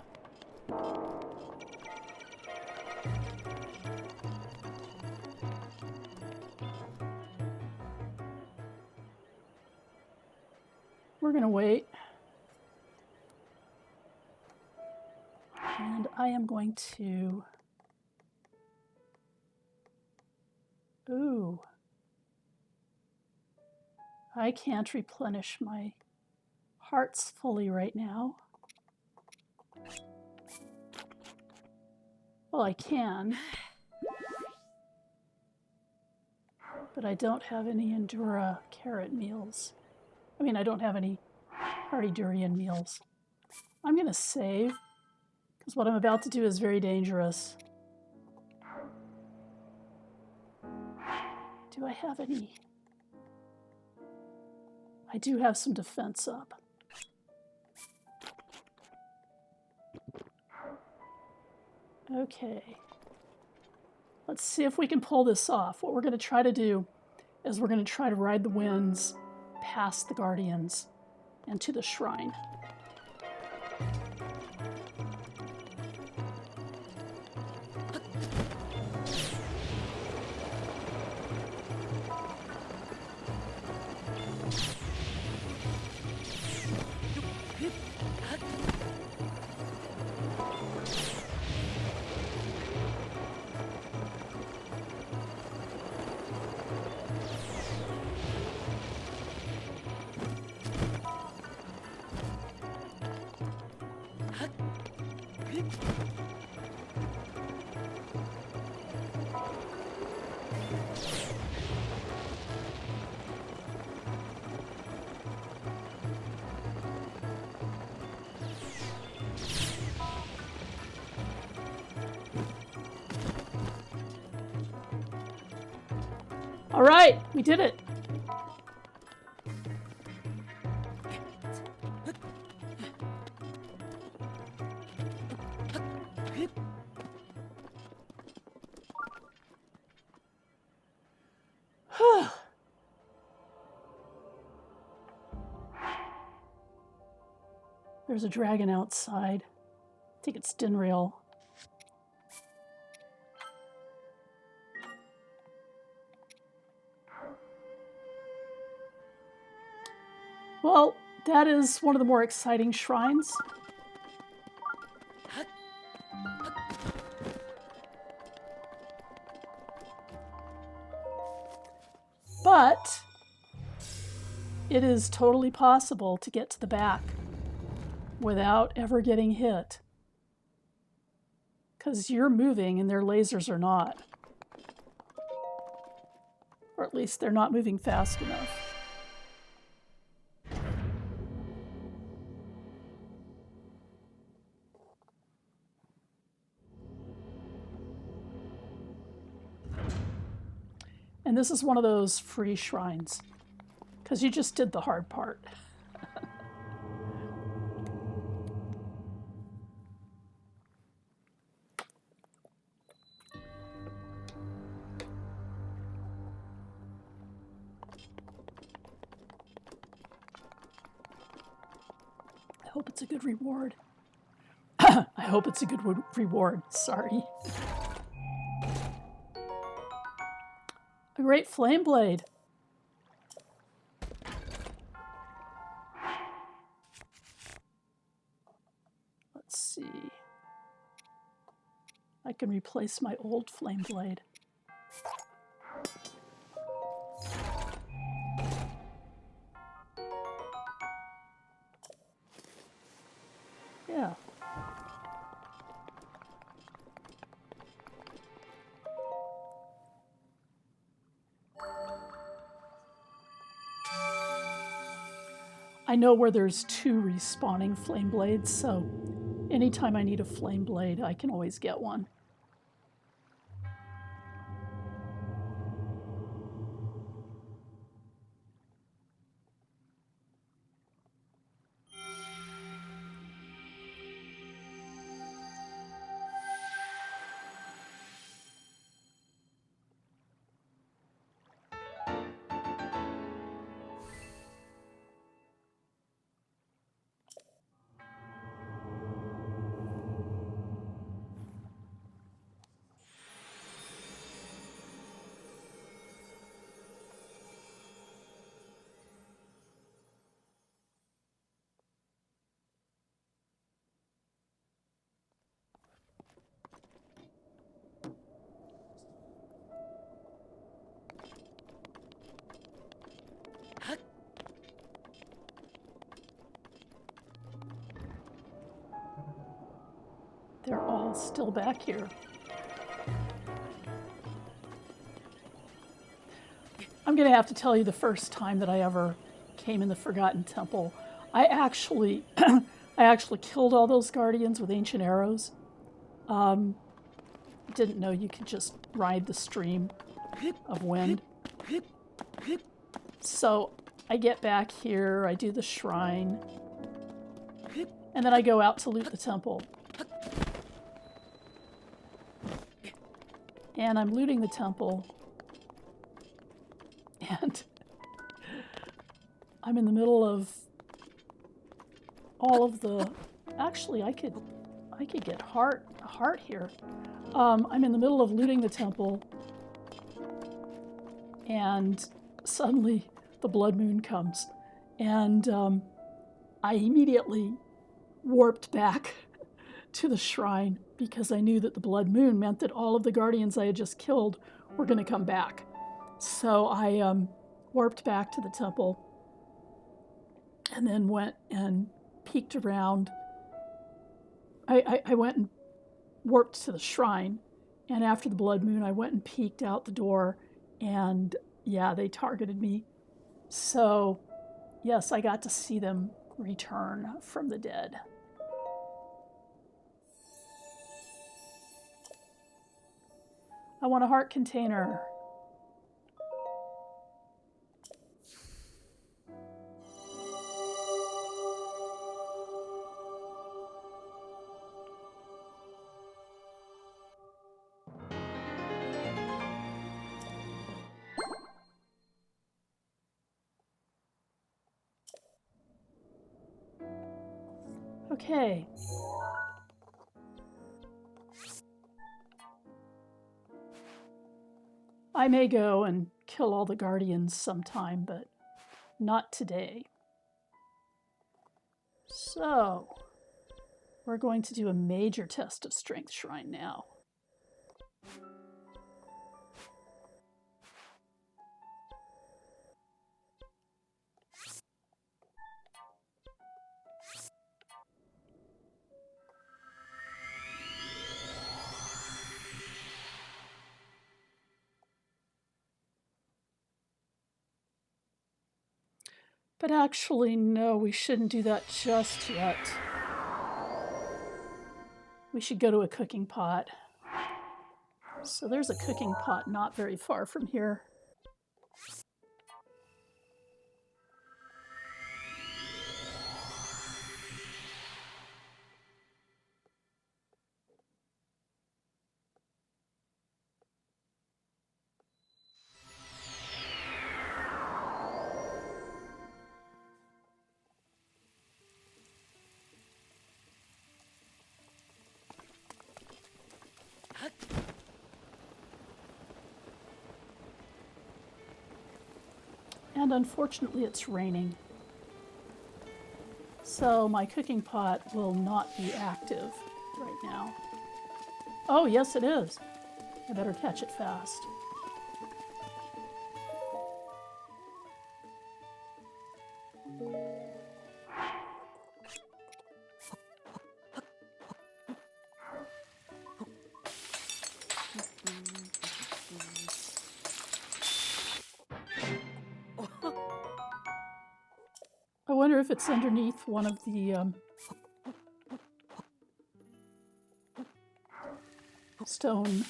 We're going to wait. And I am going to... Ooh. I can't replenish my hearts fully right now. Well, I can. But I don't have any Endura carrot meals. I mean, I don't have any hearty durian meals. I'm going to save, because what I'm about to do is very dangerous. Do I have any? I do have some defense up. Okay. Let's see if we can pull this off. What we're going to try to do is we're going to try to ride the winds past the guardians and to the shrine. All right, we did it. There's a dragon outside. I think it's Dinrail. Well, that is one of the more exciting shrines. But it is totally possible to get to the back without ever getting hit. Because you're moving and their lasers are not. Or at least they're not moving fast enough. And this is one of those free shrines, because you just did the hard part. I hope it's a good reward. I hope it's a good reward. Sorry. A great flame blade. Let's see. I can replace my old flame blade. Yeah. I know where there's 2 respawning flame blades, so anytime I need a flame blade, I can always get one. They're all still back here. I'm going to have to tell you the first time that I ever came in the Forgotten Temple. I actually killed all those guardians with ancient arrows. Didn't know you could just ride the stream of wind. So I get back here, I do the shrine, and then I go out to loot the temple. And I'm looting the temple, and I'm in the middle of all of the... Actually, I could get a heart here. I'm in the middle of looting the temple, and suddenly the blood moon comes, and I immediately warped back to the shrine because I knew that the blood moon meant that all of the guardians I had just killed were going to come back. So I warped back to the temple and then went and peeked around. I went and warped to the shrine, and after the blood moon I went and peeked out the door, and yeah, they targeted me. So yes, I got to see them return from the dead. I want a heart container. Okay. I may go and kill all the guardians sometime, but not today. So, we're going to do a major test of Strength Shrine now. But actually, no, we shouldn't do that just yet. We should go to a cooking pot. So there's a cooking pot not very far from here. And unfortunately, it's raining. So my cooking pot will not be active right now. Oh, yes, it is. I better catch it fast. I wonder if it's underneath one of the stone.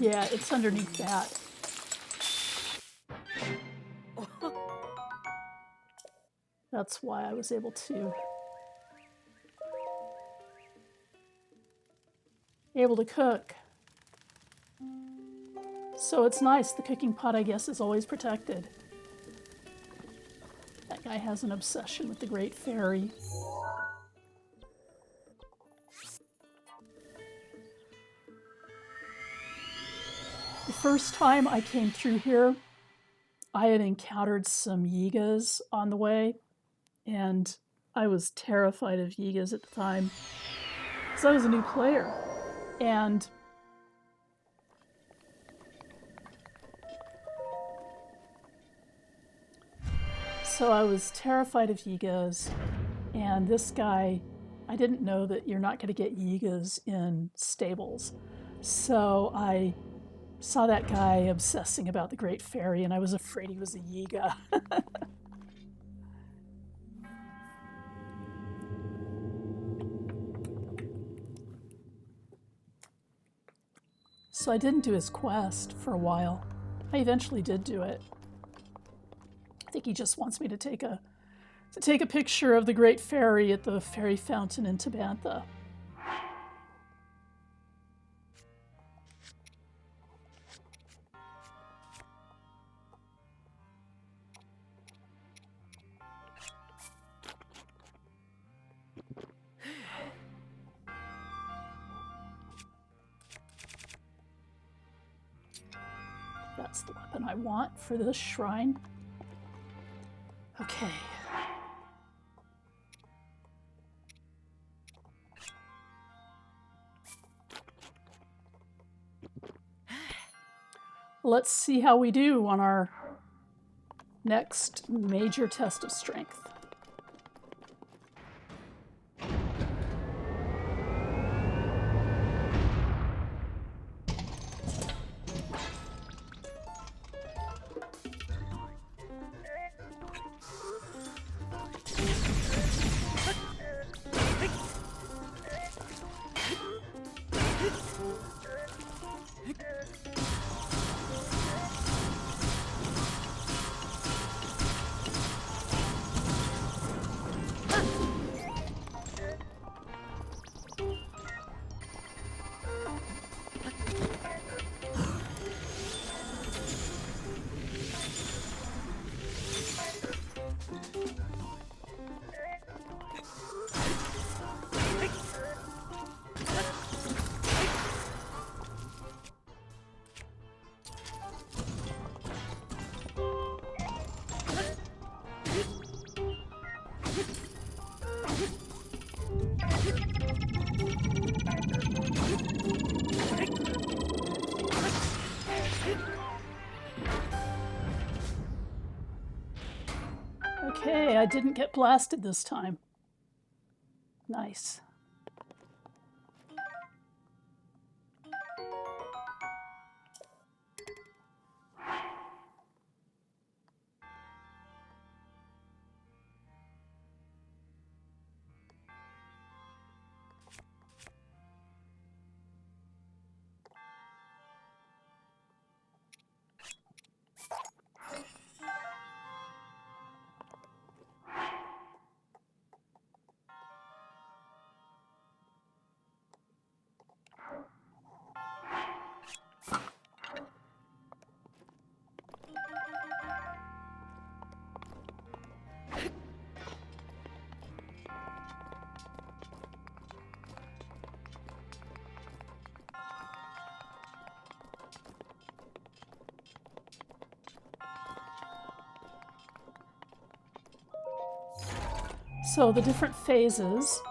Yeah, it's underneath that. That's why I was able to cook. So it's nice. The cooking pot, I guess, is always protected. That guy has an obsession with the Great Fairy. The first time I came through here, I had encountered some Yigas on the way, and I was terrified of Yigas at the time, because I was a new player. And so I was terrified of Yigas, and this guy, I didn't know that you're not going to get Yigas in stables. So I saw that guy obsessing about the Great Fairy, and I was afraid he was a Yiga. So I didn't do his quest for a while. I eventually did do it. I think he just wants me to take a picture of the Great Fairy at the fairy fountain in Tabantha. That's the weapon I want for this shrine. Okay. Let's see how we do on our next major test of strength. Okay, I didn't get blasted this time. Nice. So the different phases,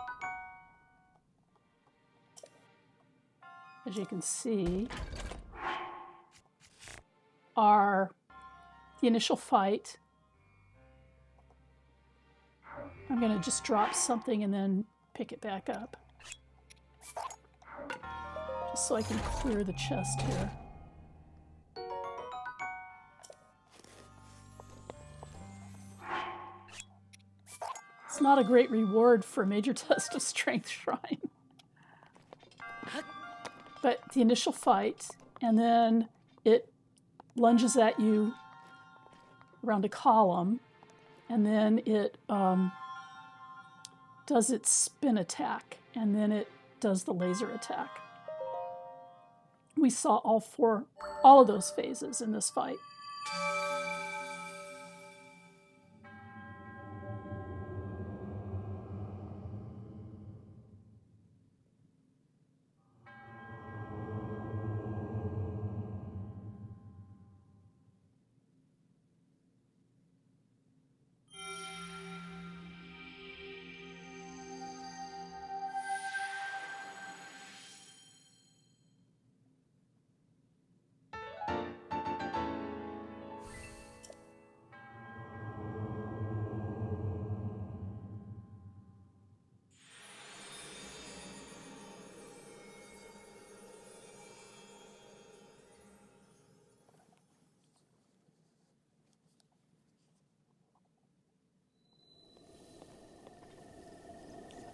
as you can see, are the initial fight. I'm going to just drop something and then pick it back up, just so I can clear the chest here. It's not a great reward for a major test of strength shrine. But the initial fight, and then it lunges at you around a column, and then it does its spin attack, and then it does the laser attack. We saw all of those phases in this fight.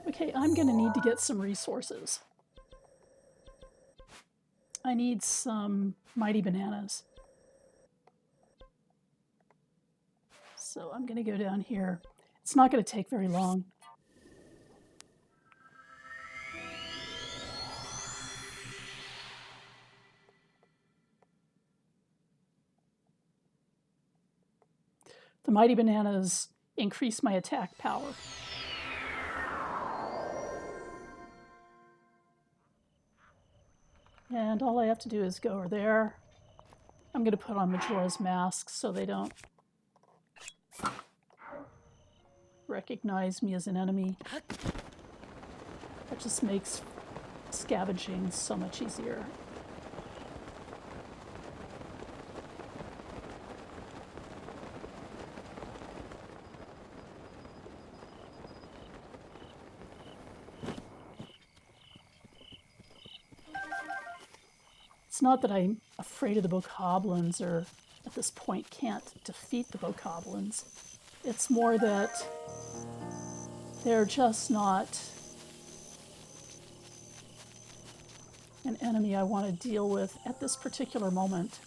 Okay, I'm going to need to get some resources. I need some mighty bananas. So I'm going to go down here. It's not going to take very long. The mighty bananas increase my attack power. And all I have to do is go over there. I'm going to put on Majora's Mask so they don't recognize me as an enemy. That just makes scavenging so much easier. It's not that I'm afraid of the bokoblins or at this point can't defeat the bokoblins. It's more that they're just not an enemy I want to deal with at this particular moment.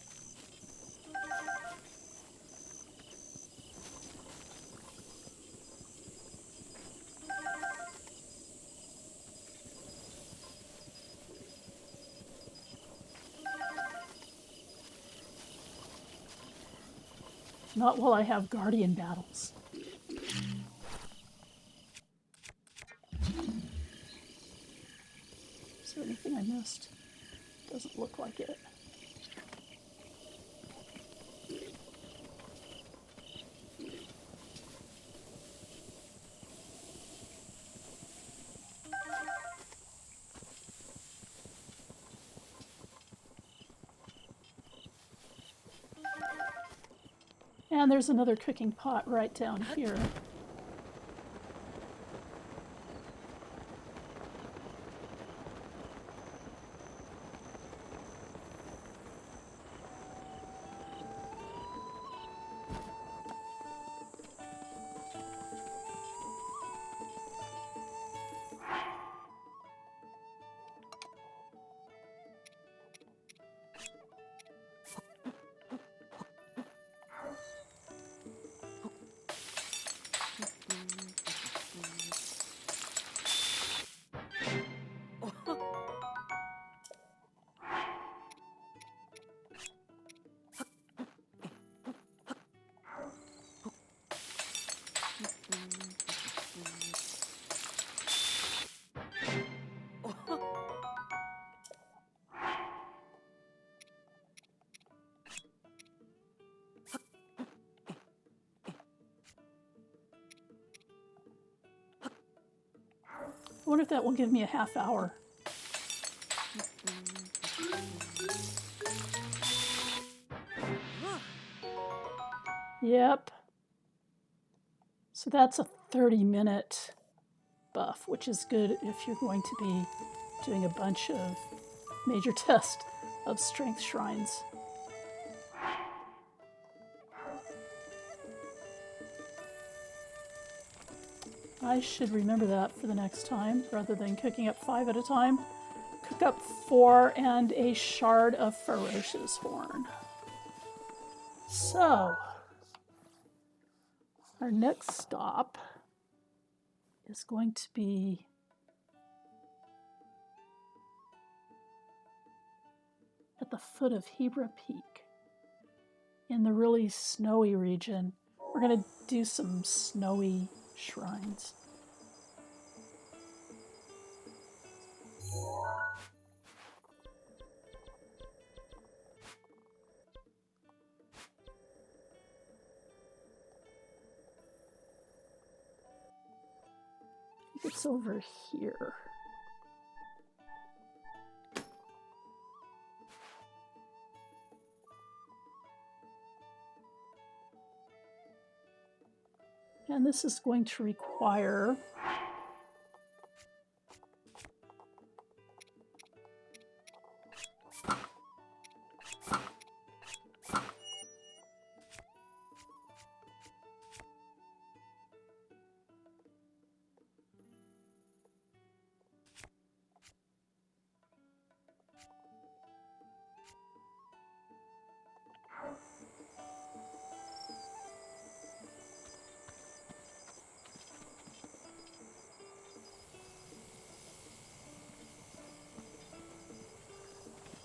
Not while I have guardian battles. Is there anything I missed? Doesn't look like it. And there's another cooking pot right down here. wonder if that will give me a half hour. Yep. So that's a 30-minute buff, which is good if you're going to be doing a bunch of major tests of strength shrines. I should remember that for the next time, rather than cooking up 5 at a time. Cook up 4 and a shard of ferocious horn. So, our next stop is going to be at the foot of Hebra Peak in the really snowy region. We're going to do some snowy shrines. I think it's over here. And this is going to require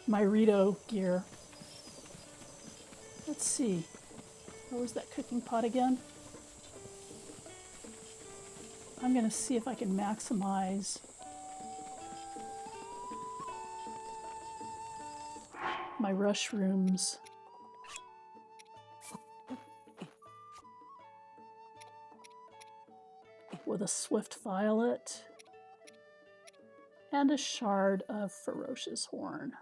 my Rito gear. Let's see. Where was that cooking pot again? I'm going to see if I can maximize my rushrooms. With a swift violet and a shard of ferocious horn.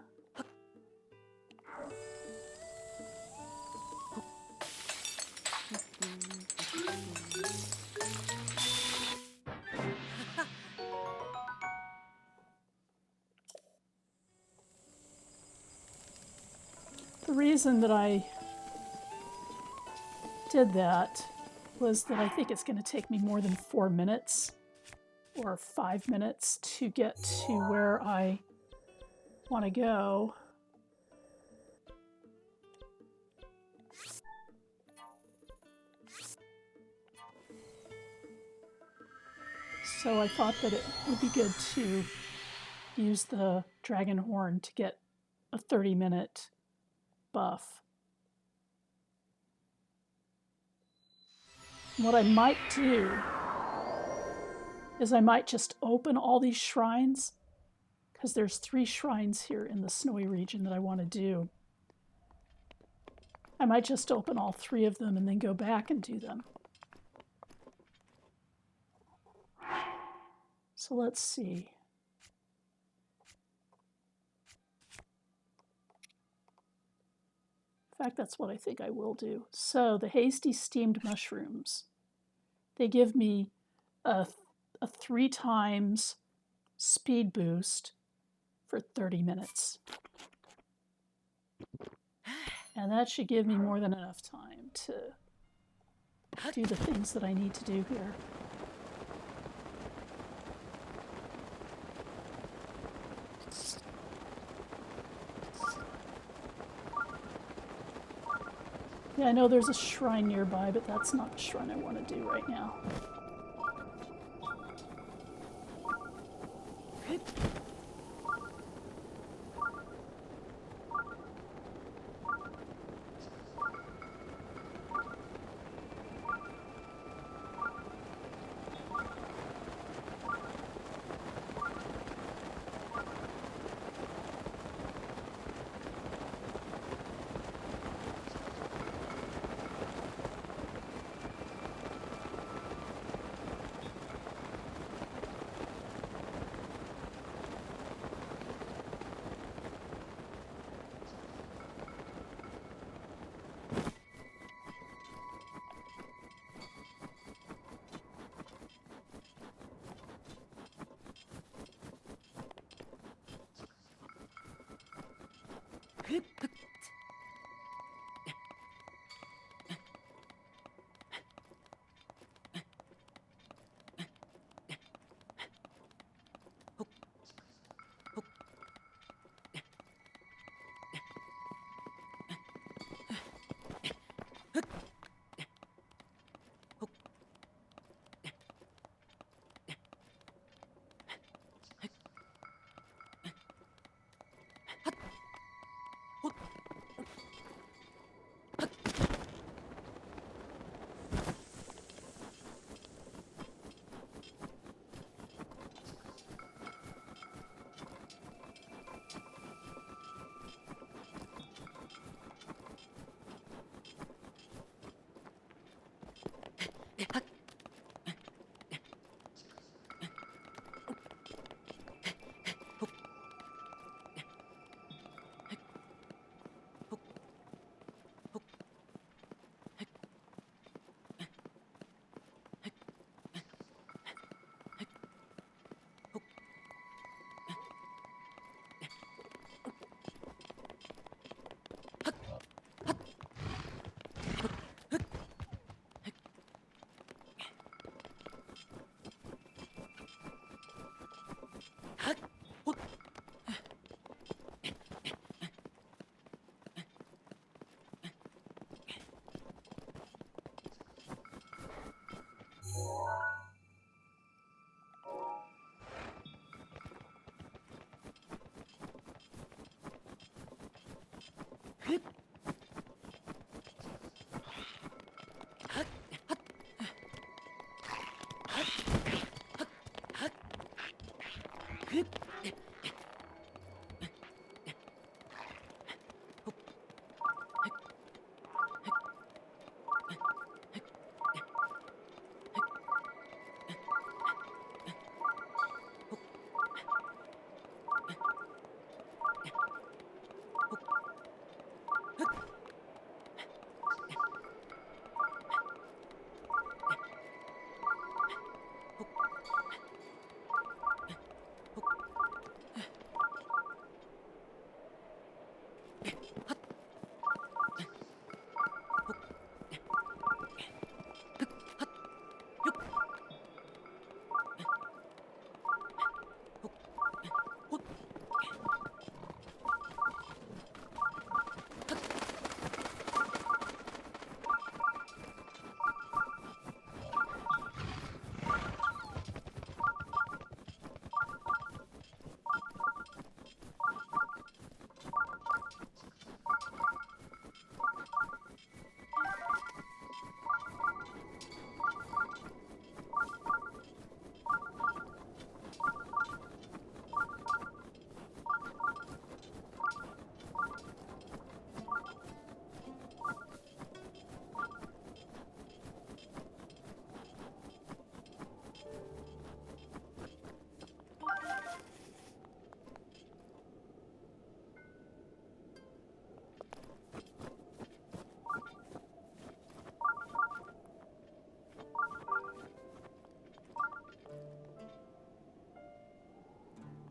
The reason that I did that was that I think it's going to take me more than 4 minutes or 5 minutes to get to where I want to go. So I thought that it would be good to use the dragon horn to get a 30-minute buff. What I might do is I might just open all these shrines, because there's 3 shrines here in the snowy region that I want to do. I might just open all 3 of them and then go back and do them. So let's see. In fact, that's what I think I will do. So the hasty steamed mushrooms, they give me a 3 times speed boost for 30 minutes. And that should give me more than enough time to do the things that I need to do here. Yeah, I know there's a shrine nearby, but that's not the shrine I want to do right now.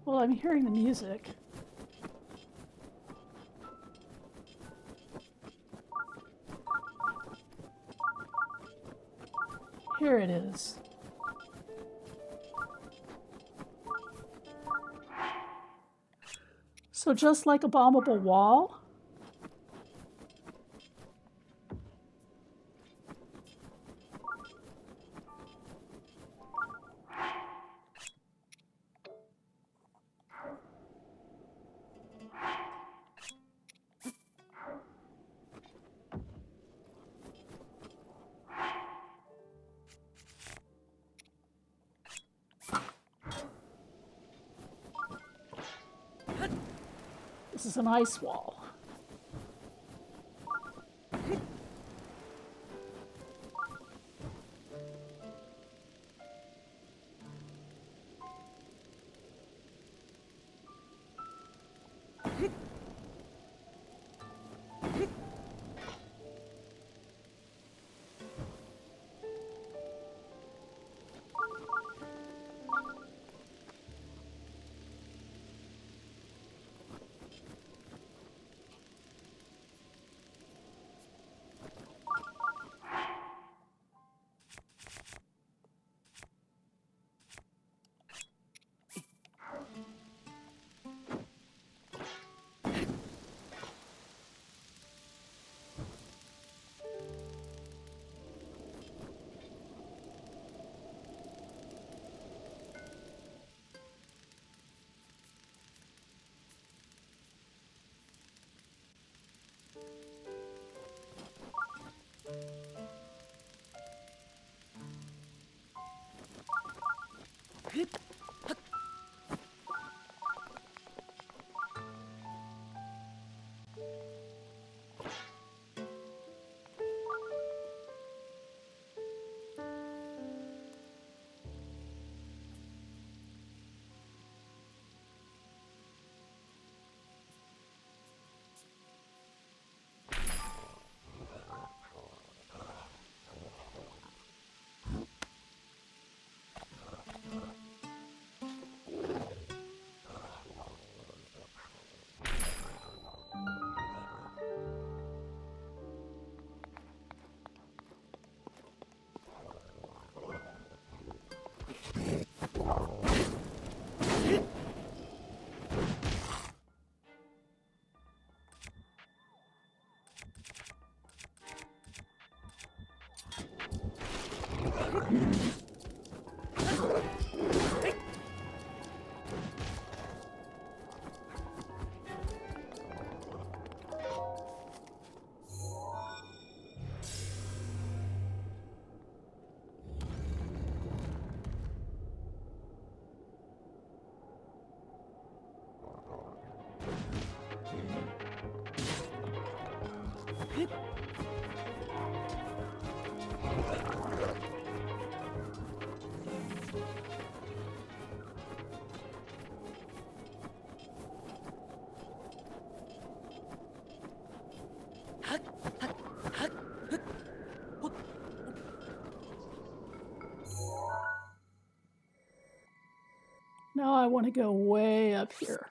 Well, I'm hearing the music. Here it is. So just like a bombable wall, this is an ice wall. Now I want to go way up here.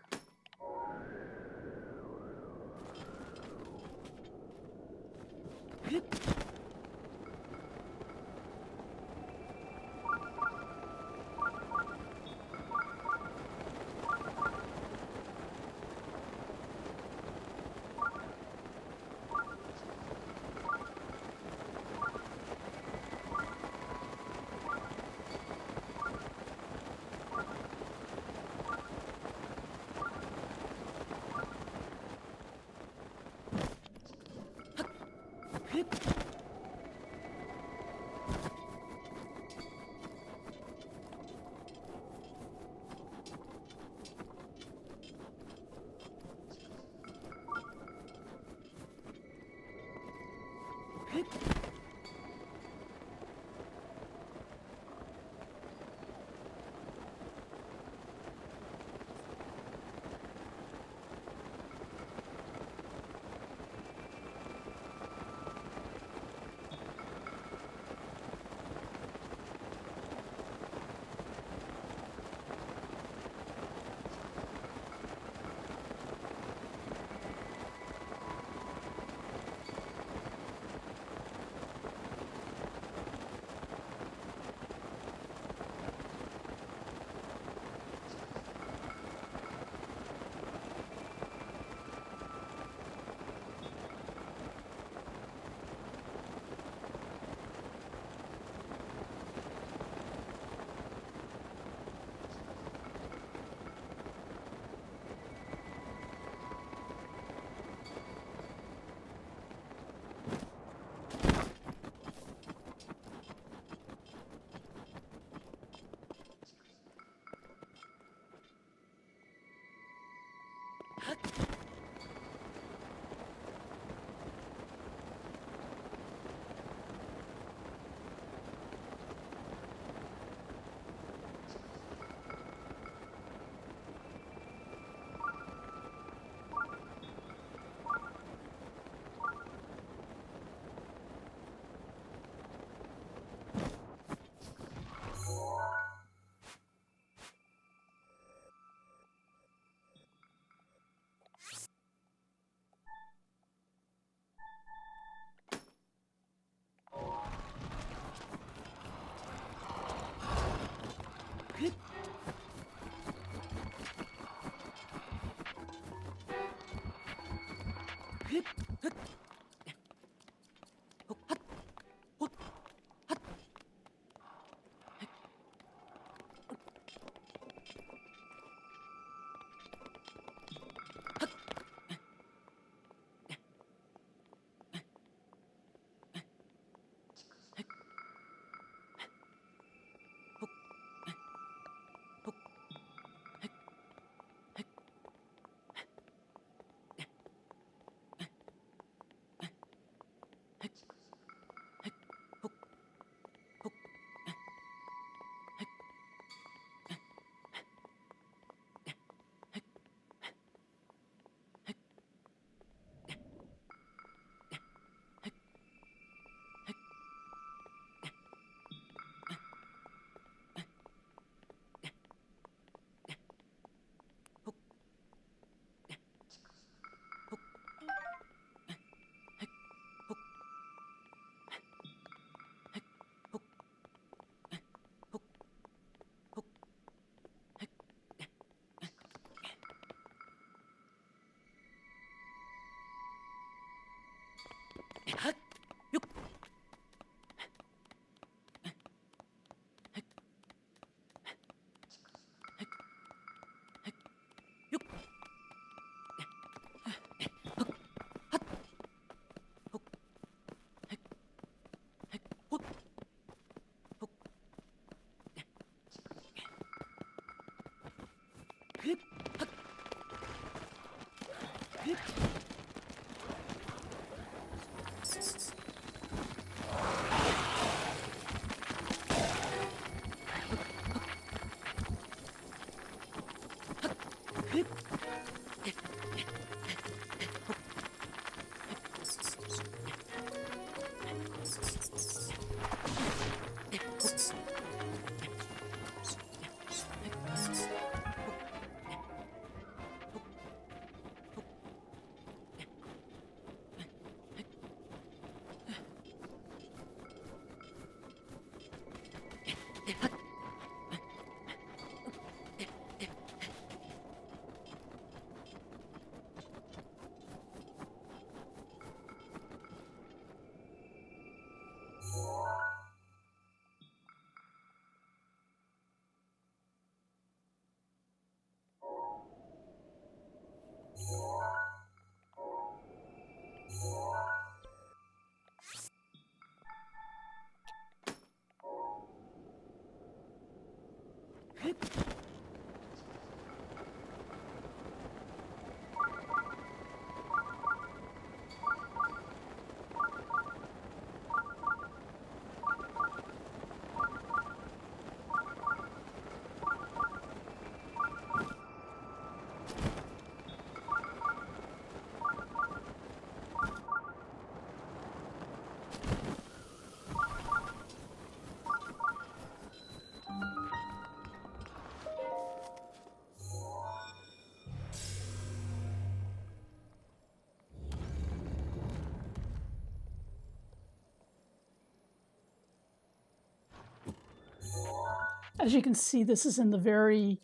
As you can see, this is in the very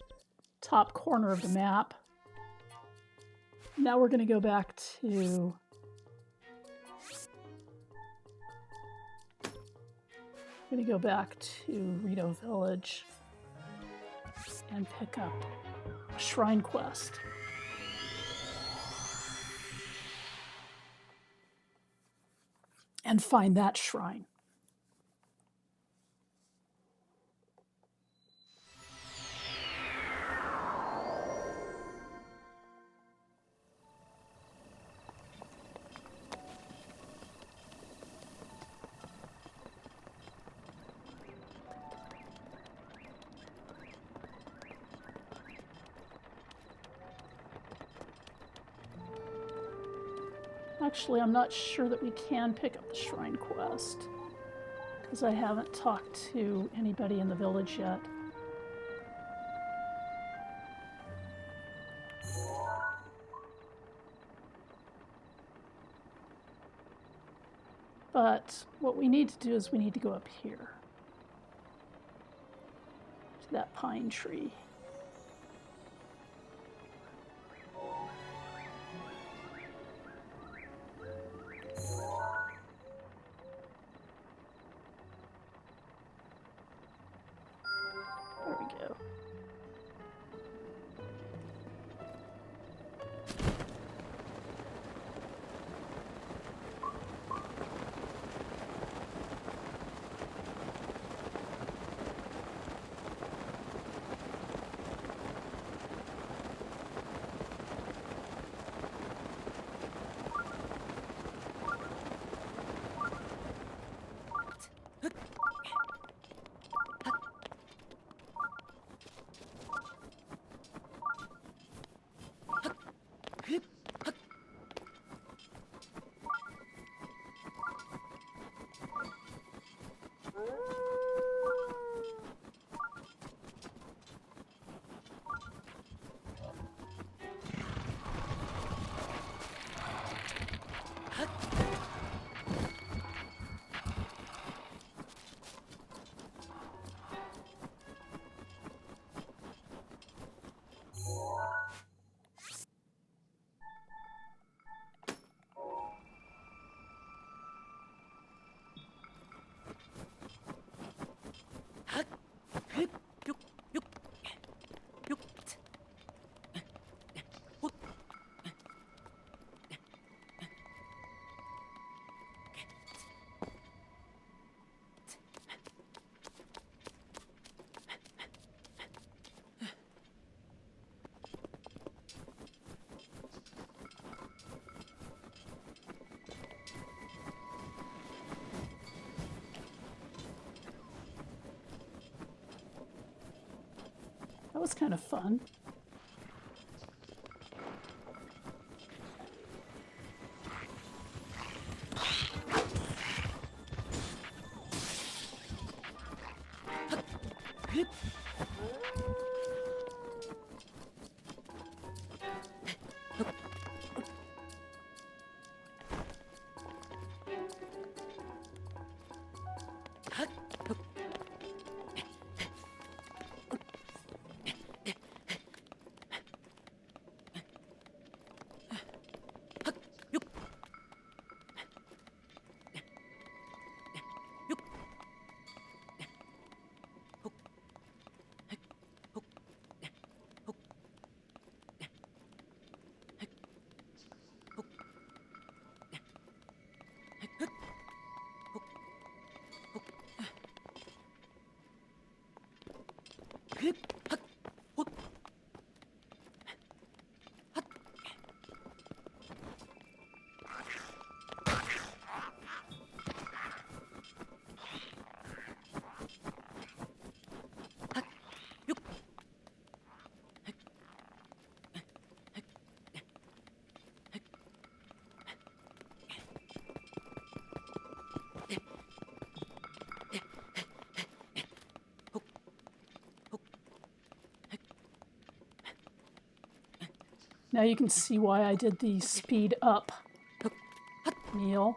top corner of the map. Now we're going to go back to Rito Village and pick up a shrine quest. And find that shrine. Actually, I'm not sure that we can pick up the shrine quest because I haven't talked to anybody in the village yet. But what we need to do is we need to go up here to that pine tree. That was kind of fun. Now you can see why I did the speed up meal.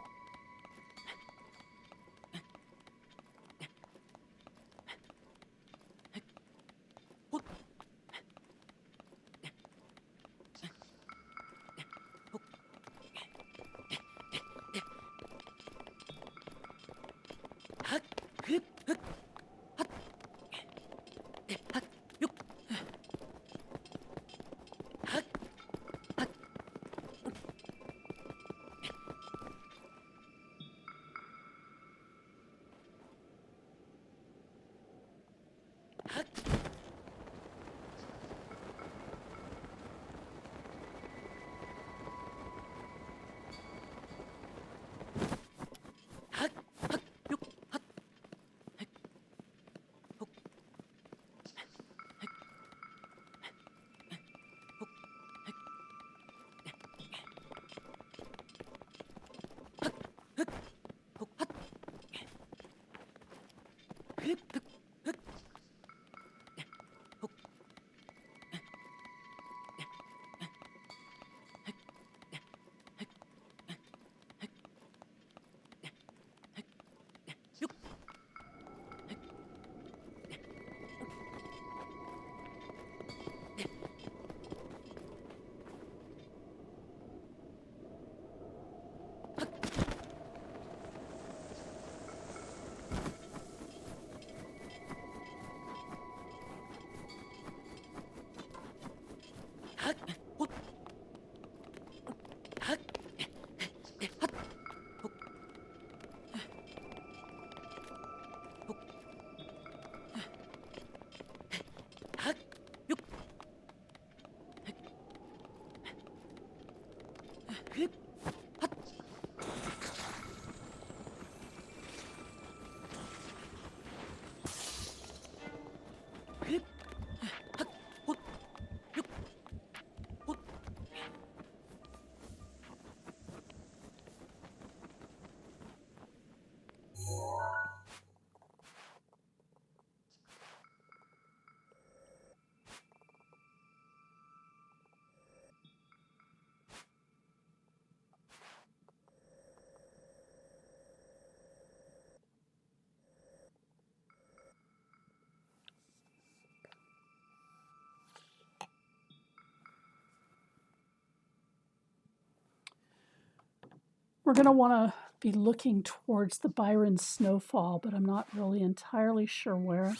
We're going to want to be looking towards the Byron snowfall, but I'm not really entirely sure where.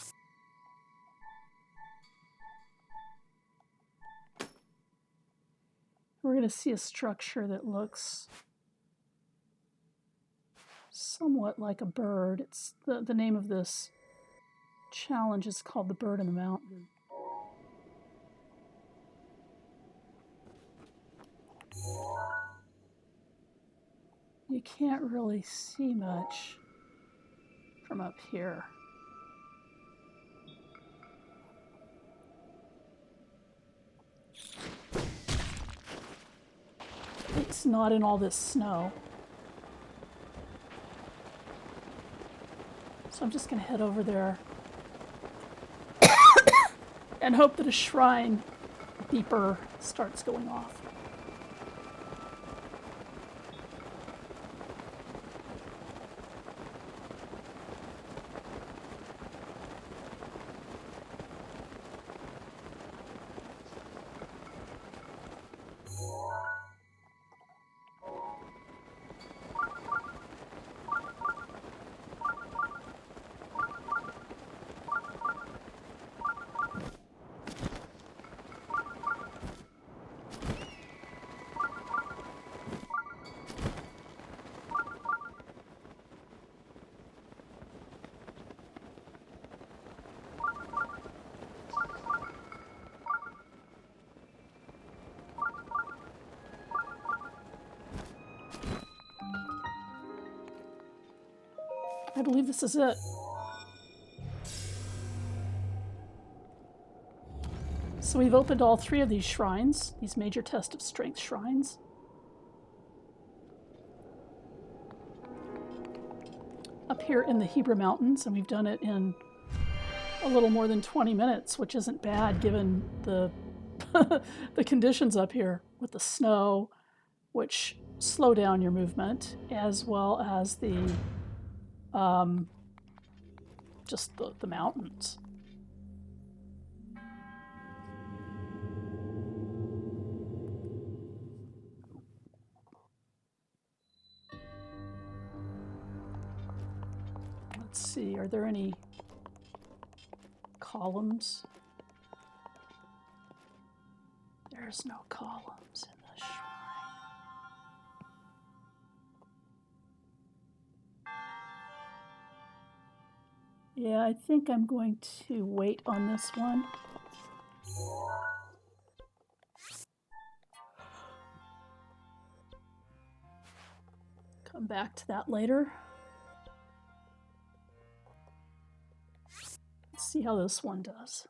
We're going to see a structure that looks somewhat like a bird. It's the name of this challenge is called The Bird in the Mountain. You can't really see much from up here. It's not in all this snow. So I'm just going to head over there and hope that a shrine beeper starts going off. I believe this is it. So we've opened all 3 of these shrines, these major test of strength shrines. Up here in the Hebra Mountains, and we've done it in a little more than 20 minutes, which isn't bad given the the conditions up here with the snow, which slow down your movement, as well as the just the mountains. Let's see, are there any columns? There's no columns in the shrine. Yeah, I think I'm going to wait on this one. Come back to that later. Let's see how this one does.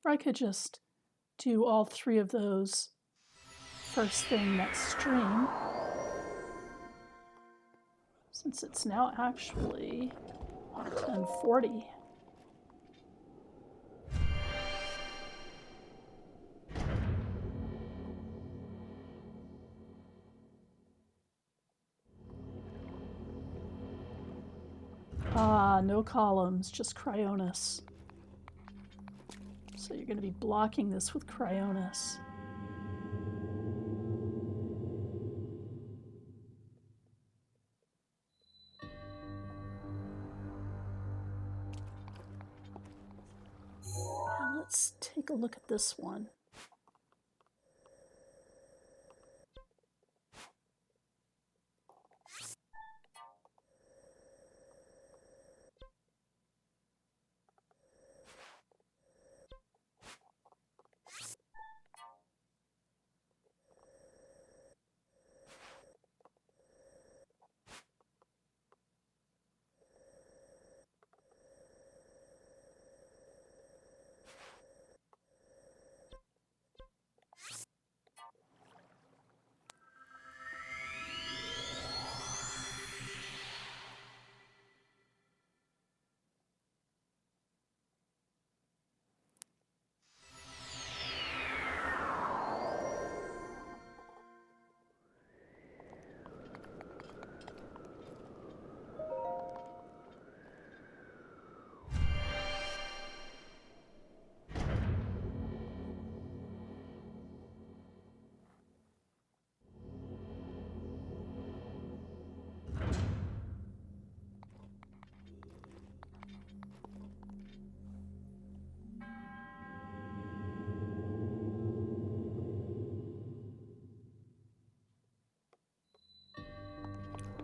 Or I could just do all three of those first thing next stream, since it's now actually 10:40. Ah, no columns, just Cryonis. So you're going to be blocking this with Cryonis. And let's take a look at this one.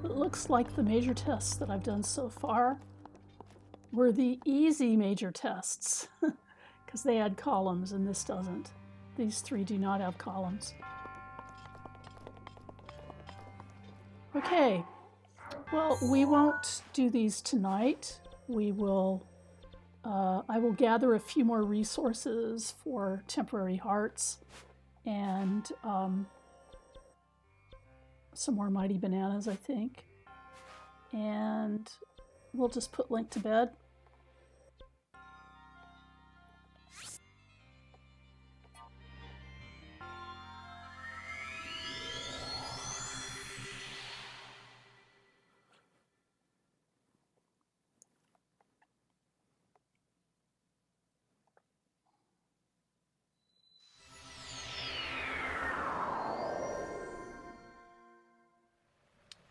It looks like the major tests that I've done so far were the easy major tests, because they had columns and this doesn't. These three do not have columns. Okay, well, we won't do these tonight. We will, I will gather a few more resources for temporary hearts and some more mighty bananas, I think. And we'll just put Link to bed.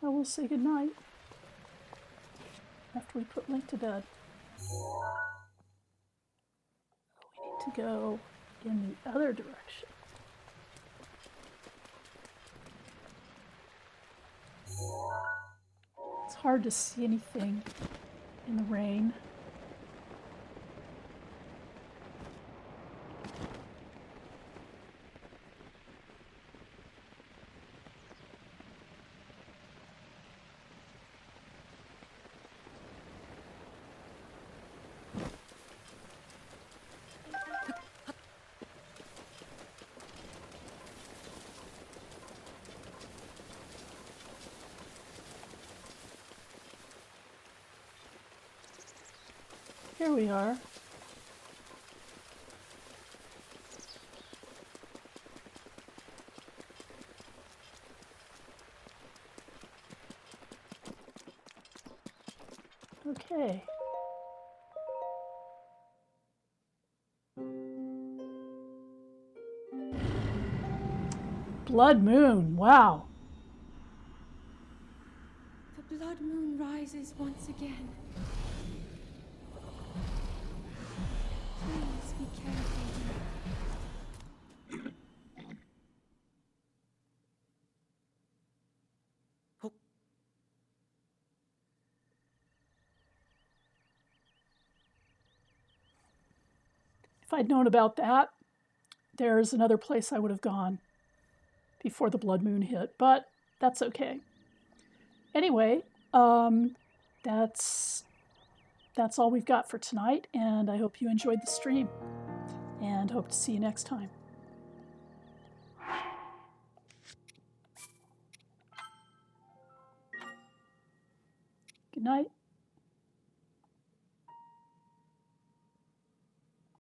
I will say goodnight after we put Link to bed. We need to go in the other direction. It's hard to see anything in the rain. Here we are. Okay. Blood moon, wow. The blood moon rises once again. Please be careful. Oh. If I'd known about that, there's another place I would have gone before the blood moon hit, but that's okay. Anyway, that's all we've got for tonight, and I hope you enjoyed the stream, and hope to see you next time. Good night.